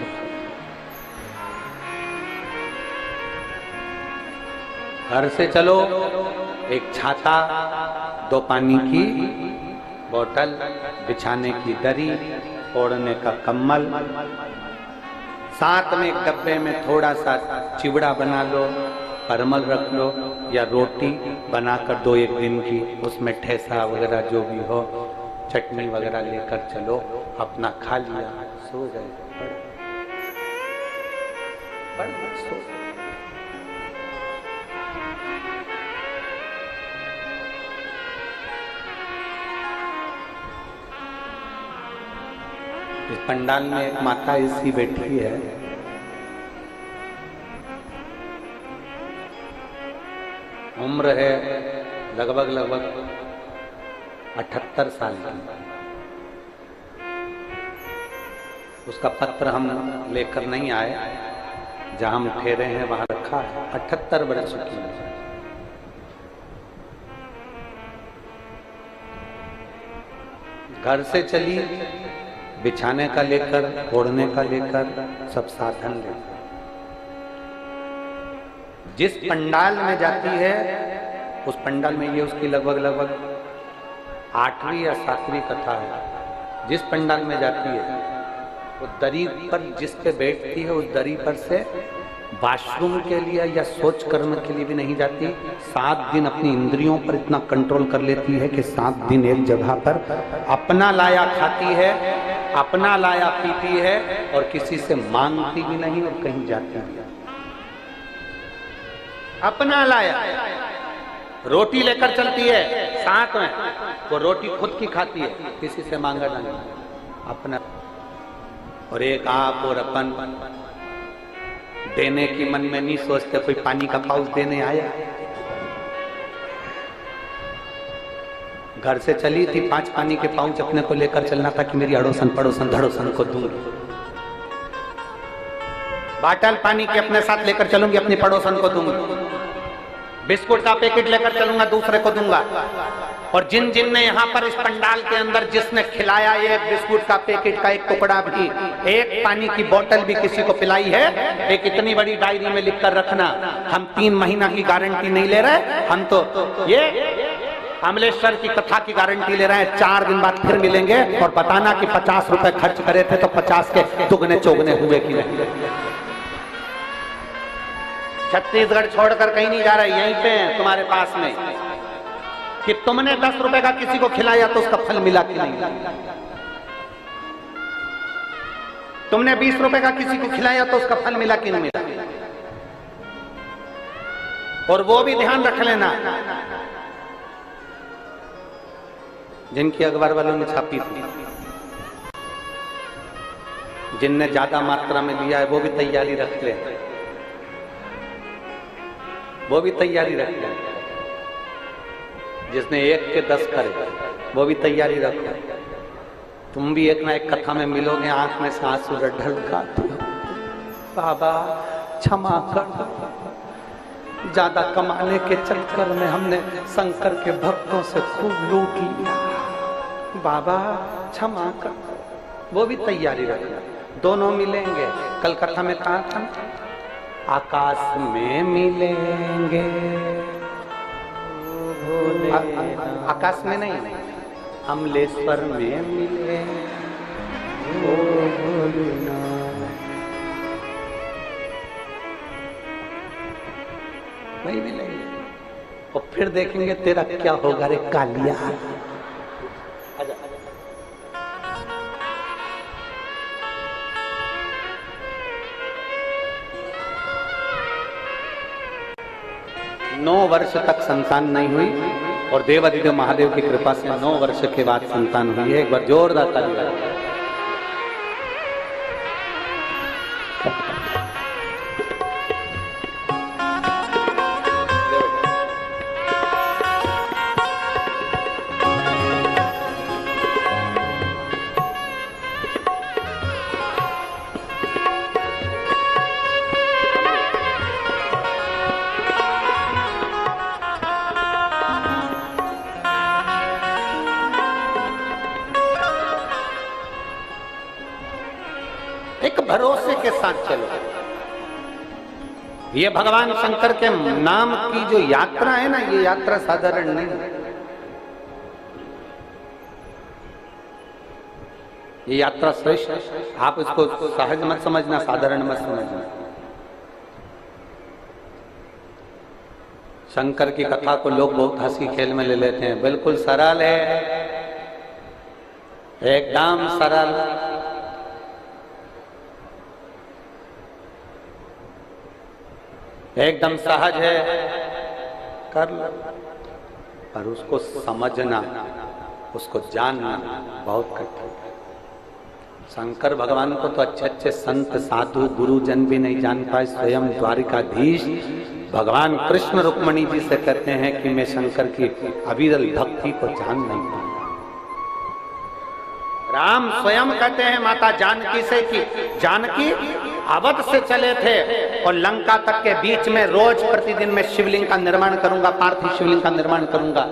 घर से चलो, एक छाता, 2 पानी की बोतल, बिछाने की दरी, ओढ़ने का कम्बल, साथ में एक डब्बे में थोड़ा सा चिवड़ा बना लो, परमल रख लो, या रोटी बनाकर दो एक दिन की, उसमें ठेसा वगैरह जो भी हो, चटनी वगैरह लेकर चलो, अपना खा लिया, सो गए, सो गए। इस पंडाल में एक माता ऐसी बैठी है, उम्र है लगभग 78 साल की। उसका पत्र हम लेकर नहीं आए, जहां हम ठहरे हैं वहां रखा है। 78 वर्ष की है। घर से चली, बिछाने का लेकर, ओढ़ने का लेकर, सब साधन लेकर जिस पंडाल में जाती है, उस पंडाल में ये उसकी लगभग 8वीं या 7वीं कथा है। जिस पंडाल में जाती है, वो दरी पर जिस पे बैठती है, उस दरी पर से वॉशरूम के लिए या सोच कर्म के लिए भी नहीं जाती। 7 दिन अपनी इंद्रियों पर इतना कंट्रोल कर लेती है कि 7 दिन एक जगह पर अपना लाया खाती है, अपना लाया पीती है, और किसी से मांगती भी नहीं और कहीं जाती भी। अपना लाया रोटी लेकर चलती है, साथ में वो रोटी खुद की खाती है, किसी से मांगा नहीं, अपना। और एक आप और अपन देने की मन में नहीं सोचते, कोई पानी का पाउच देने आया। घर से चली थी, 5 पानी के पाउच अपने को लेकर चलना था कि मेरी अड़ोसन पड़ोसन धड़ोसन को दूंगी। बाटल पानी के अपने साथ लेकर चलूंगी, अपनी पड़ोसन को दूंगी। बिस्कुट का पैकेट लेकर चलूंगा, दूसरे को दूंगा। और जिन जिन ने यहाँ पर इस पंडाल के अंदर जिसने खिलाया, एक बिस्कुट का पैकेट का एक टुकड़ा भी, एक पानी की बोतल भी किसी को पिलाई है, एक इतनी बड़ी डायरी में लिखकर रखना। हम 3 महीना की गारंटी नहीं ले रहे, हम तो ये अमलेश्वर की कथा की गारंटी ले रहे हैं। 4 दिन बाद फिर मिलेंगे और बताना कि 50 रुपए खर्च करे थे तो 50 के दुगने चौगने हुए कि नहीं। छत्तीसगढ़ छोड़कर कहीं नहीं जा रहा, यहीं पे तुम्हारे पास में, कि तुमने 10 रुपए का किसी को खिलाया तो उसका फल मिला कि नहीं। तुमने 20 रुपए का किसी को खिलाया तो उसका फल मिला कि नहीं मिला। और वो भी ध्यान रख लेना, जिनकी अखबार वालों ने छापी थी, जिनने ज्यादा मात्रा में लिया है, वो भी तैयारी रख ले, वो भी तैयारी रख ले। जिसने 1 के 10 करे, वो भी तैयारी रखो। तुम भी एक ना एक कथा में मिलोगे, आंख में से आंसू ढलका, बाबा क्षमा कर, ज्यादा कमाने के चक्कर में हमने शंकर के भक्तों से खूब लूट लिया, बाबा क्षमा कर। वो भी तैयारी रखना, दोनों मिलेंगे। कल कथा में कहा था, आकाश में मिलेंगे, आकाश में नहीं, अमलेश्वर में मिले, वही मिलेंगे। और फिर देखेंगे तेरा क्या होगा रे कालिया। नौ वर्ष तक संतान नहीं हुई और देवाधिदेव महादेव की कृपा से 9 वर्ष के बाद संतान हुई है। एक बार जोरदार ताली बजाओ। एक भरोसे के साथ चलो। ये भगवान शंकर के नाम की जो यात्रा है ना, ये यात्रा साधारण नहीं है। ये यात्रा श्रेष्ठ है। आप इसको सहज मत समझना, साधारण मत समझना। शंकर की कथा को लोग बहुत हंसी खेल में ले लेते हैं। बिल्कुल सरल है, एकदम सरल। एकदम सहज है, कर लो। पर उसको समझना, उसको जानना बहुत कठिन है। शंकर भगवान को तो अच्छे अच्छे संत साधु गुरुजन भी नहीं जान पाए। स्वयं द्वारिकाधीश भगवान कृष्ण रुक्मणी जी से कहते हैं कि मैं शंकर की अविरल भक्ति को जान नहीं पाऊंगा। राम स्वयं कहते हैं माता जानकी से कि जानकी अवध से चले थे और लंका तक के बीच में रोज प्रतिदिन मैं शिवलिंग का निर्माण करूंगा, पार्थिव शिवलिंग का निर्माण करूंगा।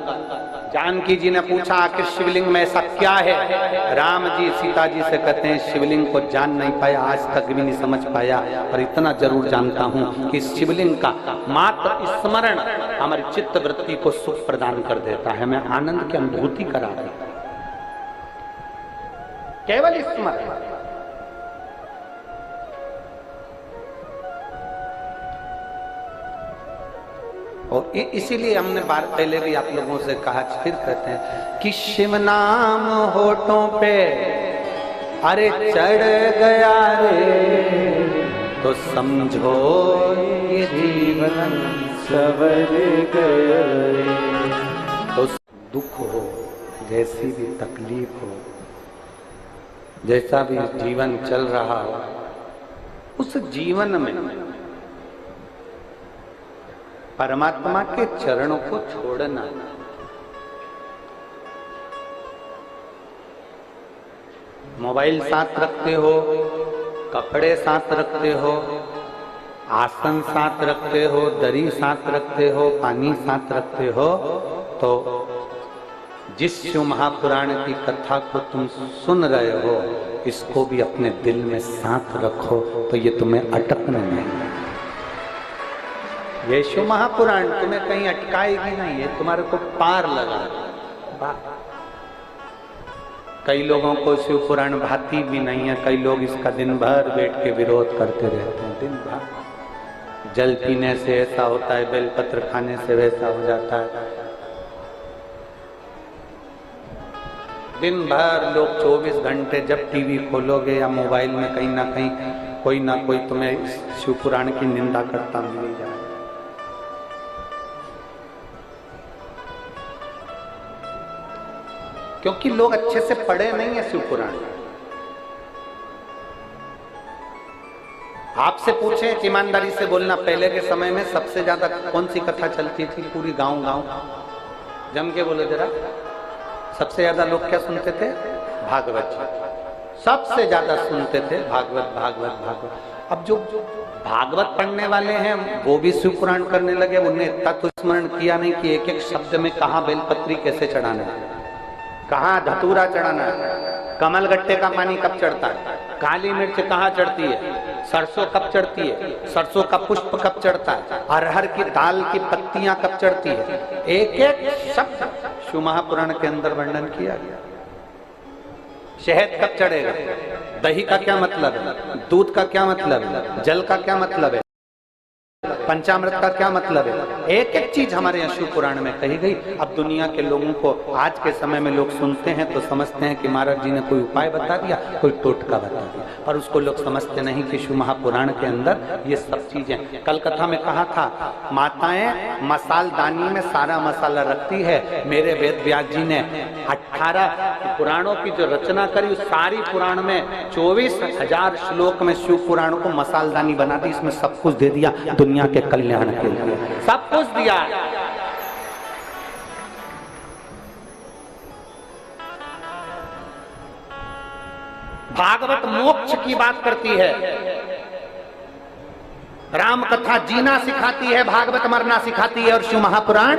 जानकी जी ने पूछा आखिर शिवलिंग में ऐसा क्या है? राम जी सीता जी से कहते हैं शिवलिंग को जान नहीं पाया, आज तक भी नहीं समझ पाया, पर इतना जरूर जानता हूं कि शिवलिंग का मात्र स्मरण हमारी चित्त वृत्ति को सुख प्रदान कर देता है। मैं आनंद की अनुभूति करा रहा हूं, केवल स्मरण। और इसीलिए हमने बार पहले भी आप लोगों से कहा, फिर कहते हैं कि शिव नाम होठों पे अरे चढ़ गया रे, तो समझो ये जीवन सवर गया रे। तो दुख हो, जैसी भी तकलीफ हो, जैसा भी जीवन चल रहा हो, उस जीवन में परमात्मा के चरणों को छोड़ना। मोबाइल साथ रखते हो, कपड़े साथ रखते हो, आसन साथ रखते हो, दरी साथ रखते हो, पानी साथ रखते हो, तो जिस शिव महापुराण की कथा को तुम सुन रहे हो, इसको भी अपने दिल में साथ रखो, तो ये तुम्हें अटकना नहीं। ये शिव महापुराण तुम्हें कहीं अटकाएगी नहीं, ये तुम्हारे को पार लगा। कई लोगों को शिव पुराण भाती भी नहीं है। कई लोग इसका दिन भर बैठ के विरोध करते रहते हैं। दिन भर जल पीने से ऐसा होता है, बेलपत्र खाने से वैसा हो जाता है। दिन भर लोग 24 घंटे जब टीवी खोलोगे या मोबाइल में कहीं ना कोई तुम्हें शिव पुराण की निंदा करता मिल जाए। क्योंकि लोग अच्छे से पढ़े नहीं है शिव पुराण। आपसे पूछे, ईमानदारी से बोलना, पहले के समय में सबसे ज्यादा कौन सी कथा चलती थी? पूरी गांव जम के बोलो जरा। सबसे ज्यादा लोग क्या सुनते थे? भागवत। सबसे ज्यादा सुनते थे भागवत भागवत भागवत। अब जो भागवत पढ़ने वाले हैं वो भी शिव पुराण करने लगे। उन्हें इतना तो स्मरण किया नहीं कि एक एक शब्द में कहाँ बेलपत्री कैसे चढ़ाना है, कहाँ धतूरा चढ़ाना है, कमल गट्टे का पानी कब चढ़ता है, काली मिर्च कहाँ चढ़ती है, सरसों कब चढ़ती है, सरसों का पुष्प कब चढ़ता है, अरहर की दाल की पत्तियां कब चढ़ती है, एक एक शब्द शिव महापुराण के अंदर वर्णन किया गया। शहद कब चढ़ेगा, दही का क्या मतलब है, दूध का क्या मतलब है, जल का क्या मतलब है, पंचामृत का क्या मतलब है? एक एक चीज हमारे यहाँ शिव पुराण में कही गई। अब दुनिया के लोगों को आज के समय में लोग सुनते हैं तो समझते हैं कि महाराज जी ने कोई उपाय बता दिया, कोई टोटका बता दिया, पर उसको लोग समझते नहीं कि शिव महापुराण के अंदर ये सब चीजें। कल कथा में कहा था, माताएं मसालदानी में सारा मसाला रखती है। मेरे वेद व्यास जी ने 18 पुराणों की जो रचना करी, उस सारी पुराण में 24,000 श्लोक में शिव पुराण को मसालदानी बना दी। इसमें सब कुछ दे दिया दुनिया के कल्याण के लिए, सब कुछ दिया। भागवत मोक्ष की बात करती है, राम कथा जीना सिखाती है, भागवत मरना सिखाती है, और शिव महापुराण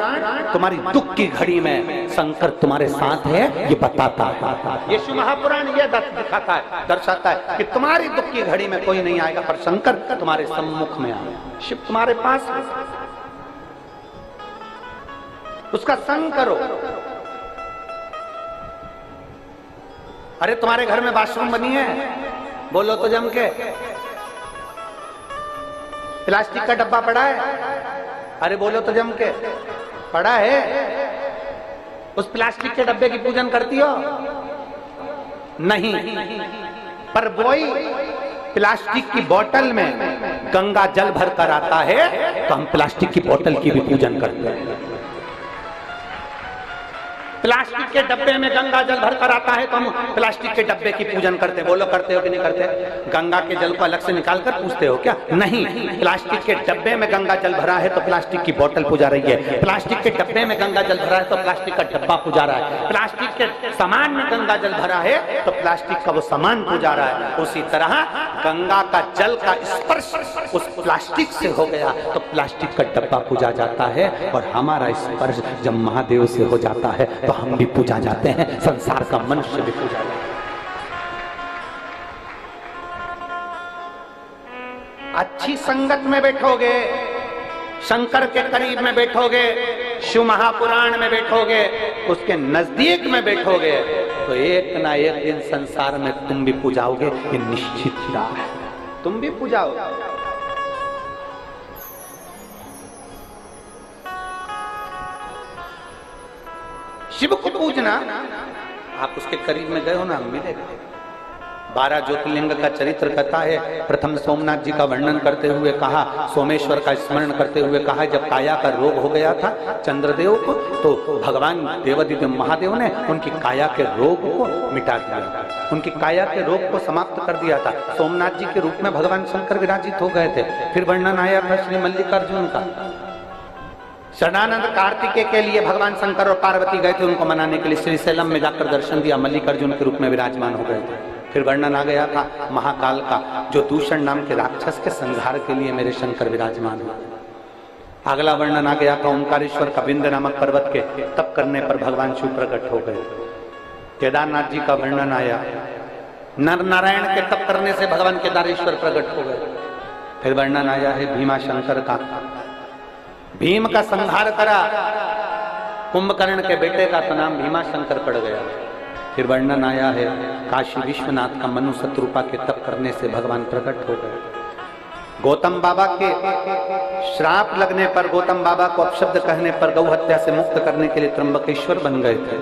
तुम्हारी दुख की घड़ी में शंकर तुम्हारे साथ है ये बताता है। ये शिव महापुराण ये दिखाता है, दर्शाता है कि तुम्हारी दुख की घड़ी में कोई नहीं आएगा, पर शंकर तुम्हारे सम्मुख में आएगा, शिव तुम्हारे पास है। उसका संग करो। अरे तुम्हारे घर में बाथरूम बनी है, बोलो तो जम के। प्लास्टिक का डब्बा पड़ा है, अरे बोलो तो जम के, पड़ा है। उस प्लास्टिक के डब्बे की पूजन करती हो? नहीं, पर वही प्लास्टिक की बोतल में गंगा जल भर कर आता है तो हम प्लास्टिक की बोतल की भी पूजन करते हैं। प्लास्टिक के डब्बे में गंगा जल भर कर आता है तो हम प्लास्टिक के डब्बे की पूजन करते हैं। बोलो करते हो कि नहीं करते? गंगा के जल को अलग से निकाल कर पूछते हो क्या? नहीं, प्लास्टिक के डब्बे में गंगा जल भरा है तो प्लास्टिक की बोतल पूजा रही है। प्लास्टिक के डब्बे में गंगा जल भरा है तो प्लास्टिक का डब्बा पूजा रहा है। प्लास्टिक के सामान में गंगा जल भरा है तो प्लास्टिक का वो सामान पूजा रहा है। उसी तरह गंगा का जल का स्पर्श उस प्लास्टिक से हो गया तो प्लास्टिक का डब्बा पूजा जाता है, और हमारा स्पर्श जब महादेव से हो जाता है तो हम भी पूजा जाते हैं, संसार का मनुष्य भी पूजा जाता है। अच्छी संगत में बैठोगे, शंकर के करीब में बैठोगे, शिव महापुराण में बैठोगे, उसके नजदीक में बैठोगे, तो एक ना एक दिन संसार में तुम भी पूजाओगे, ये निश्चित है, तुम भी पूजाओगे। शिव को पूजना, आप उसके करीब में गए हो ना, मिलेगा। 12 ज्योतिर्लिंग का चरित्र कथा है। प्रथम सोमनाथ जी का वर्णन करते हुए कहा, सोमेश्वर का स्मरण करते हुए कहा, जब काया का रोग हो गया था चंद्रदेव को, तो भगवान देवादिदेव महादेव ने उनकी काया के रोग को मिटा दिया, उनकी काया के रोग को समाप्त कर दिया था। सोमनाथ जी के रूप में भगवान शंकर विराजित हो गए थे। फिर वर्णन आया था श्री मल्लिकार्जुन का। शरणानंद कार्तिकेय के लिए भगवान शंकर और पार्वती गए थे उनको मनाने के लिए, श्रीशैलम में जाकर दर्शन दिया, मल्लिकार्जुन के रूप में विराजमान हो गए थे। फिर वर्णन आ गया था महाकाल का, जो दूषण नाम के राक्षस के संहार के लिए मेरे शंकर विराजमान हुए। अगला वर्णन आ गया था ओंकारेश्वर का, विंध्य नामक पर्वत के तप करने पर भगवान शिव प्रकट हो गए। केदारनाथ जी का वर्णन आया, नर नारायण के तप करने से भगवान केदारेश्वर प्रकट हो गए। फिर वर्णन आया है भीमा शंकर का, भीम का संहार करा, कुंभकर्ण के बेटे का तो नाम भीमा शंकर पड़ गया। फिर वर्णन आया है काशी विश्वनाथ का, मनु शत्रुपा के तप करने से भगवान प्रकट हो गए। गौतम बाबा के श्राप लगने पर, गौतम बाबा को अपशब्द कहने पर गौ हत्या से मुक्त करने के लिए त्र्यंबकेश्वर बन गए थे।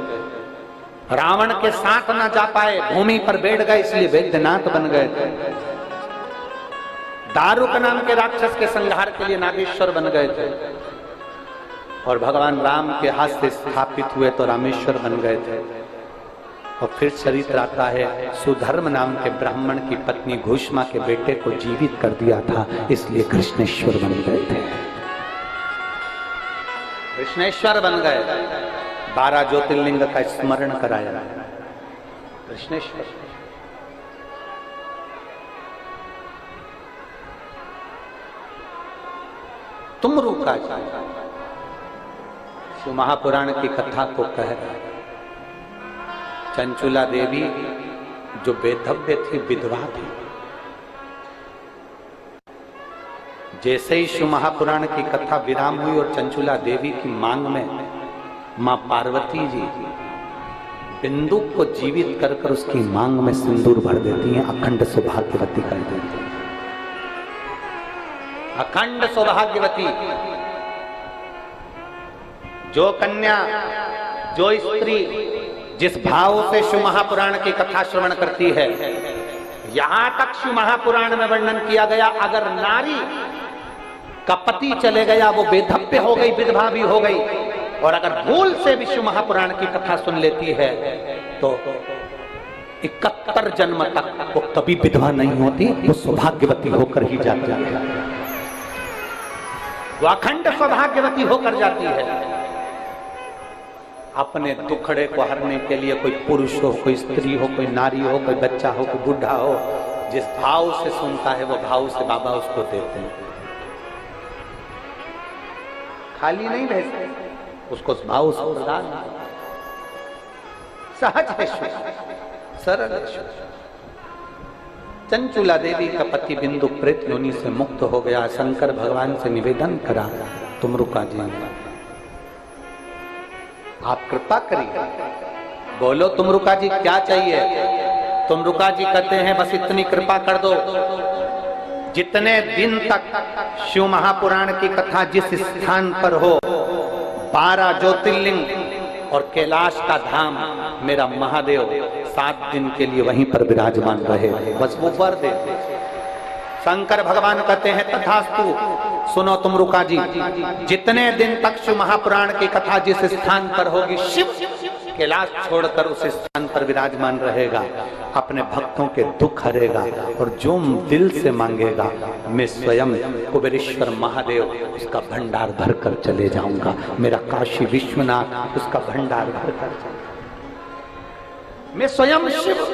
रावण के साथ ना जा पाए, भूमि पर बैठ गए, इसलिए वैद्यनाथ बन गए थे। दारुक नाम के राक्षस के संहार के लिए नागेश्वर बन गए थे, और भगवान राम के हाथ से स्थापित हुए तो रामेश्वर बन गए थे। और फिर चरित्र आता है, सुधर्म नाम के ब्राह्मण की पत्नी घोषमा के बेटे को जीवित कर दिया था, इसलिए कृष्णेश्वर बन गए थे, कृष्णेश्वर बन गए। 12 ज्योतिर्लिंग का स्मरण कराया कृष्णेश्वर। तुम रुका शिव महापुराण की कथा को कह रहा है। चंचुला देवी जो बेधव्य थी, विधवा थी, जैसे ही शिव महापुराण की कथा विराम हुई और चंचुला देवी की मांग में मां पार्वती जी बिंदु को जीवित कर कर उसकी मांग में सिंदूर भर देती हैं, अखंड सौभाग्यवती कर देती हैं। अखंड सौभाग्यवती जो कन्या, जो स्त्री जिस भाव से शिव महापुराण की कथा श्रवण करती है, यहां तक शिव महापुराण में वर्णन किया गया, अगर नारी का पति चले गया, वो बेधप्य हो गई, विधवा भी हो गई, और अगर भूल से भी शिव महापुराण की कथा सुन लेती है तो 71 जन्म तक वो कभी विधवा नहीं होती, वो सौभाग्यवती होकर ही जाती है, वो अखंड सौभाग्यवती होकर जाती है। अपने दुखड़े को हरने के लिए कोई पुरुष हो, कोई स्त्री हो, कोई नारी हो, कोई बच्चा हो, कोई बुढ़ा हो, जिस भाव से सुनता है वो भाव से बाबा उसको देते हैं, खाली नहीं भेजते, उसको भाव से प्रदान। सहज है शिव, सरल है शिव। चंचुला देवी का पति बिंदु प्रेत योनि से मुक्त हो गया, शंकर भगवान से निवेदन करा, तुमरुका जी आप कृपा करिए, बोलो तुमरुका जी क्या चाहिए। तुमरुका जी कहते हैं बस इतनी कृपा कर दो, जितने दिन तक शिव महापुराण की कथा जिस स्थान पर हो, 12 ज्योतिर्लिंग और कैलाश का धाम मेरा महादेव 7 दिन के लिए वहीं पर विराजमान रहे, बस वो वर दे। शंकर भगवान कहते हैं तथास्तु। सुनो तुमरुका जी, जितने दिन तक शिव महापुराण की कथा जिस स्थान पर होगी, शिव कैलाश छोड़कर उस स्थान पर विराजमान रहेगा, अपने भक्तों के दुख हरेगा, और जो दिल से मांगेगा मैं स्वयं कुबेरेश्वर महादेव उसका भंडार भरकर चले जाऊंगा, मेरा काशी विश्वनाथ उसका भंडार भरकर, मैं स्वयं शिव,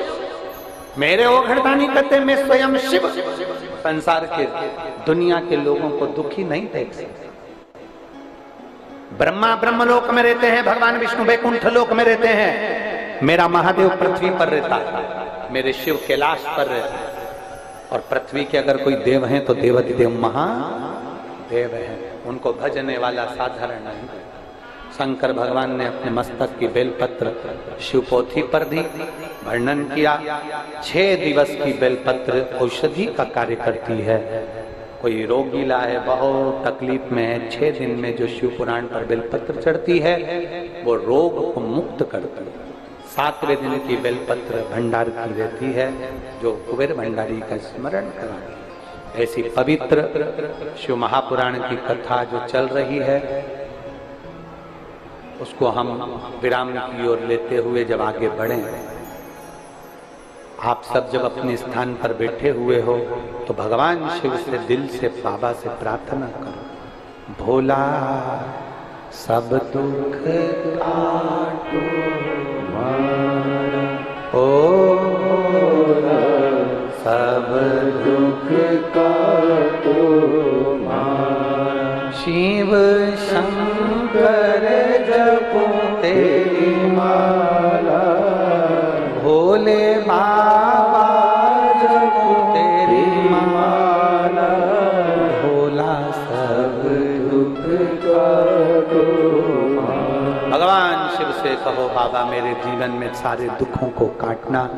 मेरे वो घरदानी कहते मैं स्वयं शिव संसार के दुनिया के लोगों को दुखी नहीं देख सकते। ब्रह्मा ब्रह्मलोक में रहते हैं, भगवान विष्णु वैकुंठ लोक में रहते हैं, मेरा महादेव पृथ्वी पर रहता है, मेरे शिव कैलाश पर रहते हैं, और पृथ्वी के अगर कोई देव हैं तो देवाधिदेव महादेव हैं, उनको भजने वाला साधारण नहीं। शंकर भगवान ने अपने मस्तक की बेलपत्र शिवपोथी पर दी, वर्णन किया 6 दिवस की बेलपत्र औषधि का कार्य करती है। कोई रोगीला है, बहुत तकलीफ में है, 6 दिन में जो शिव पुराण पर बेलपत्र चढ़ती है वो रोग को मुक्त करती है। 7वें दिन की बेलपत्र भंडार की रहती है, जो कुबेर भंडारी का स्मरण कराती है। ऐसी पवित्र शिव महापुराण की कथा जो चल रही है, उसको हम विराम की ओर लेते हुए जब आगे बढ़ें, आप सब जब अपने स्थान पर बैठे हुए हो तो भगवान शिव से दिल से बाबा से प्रार्थना करो, भोला सब दुख काटो मारा, ओ सब दुख काटो मारा, शिव शंकर जपो तेरी माला, भोले बाबा जपो तेरी माला, भोला सब दुख काटो माला। भगवान शिव से कहो बाबा मेरे जीवन में सारे दुखों को काटना।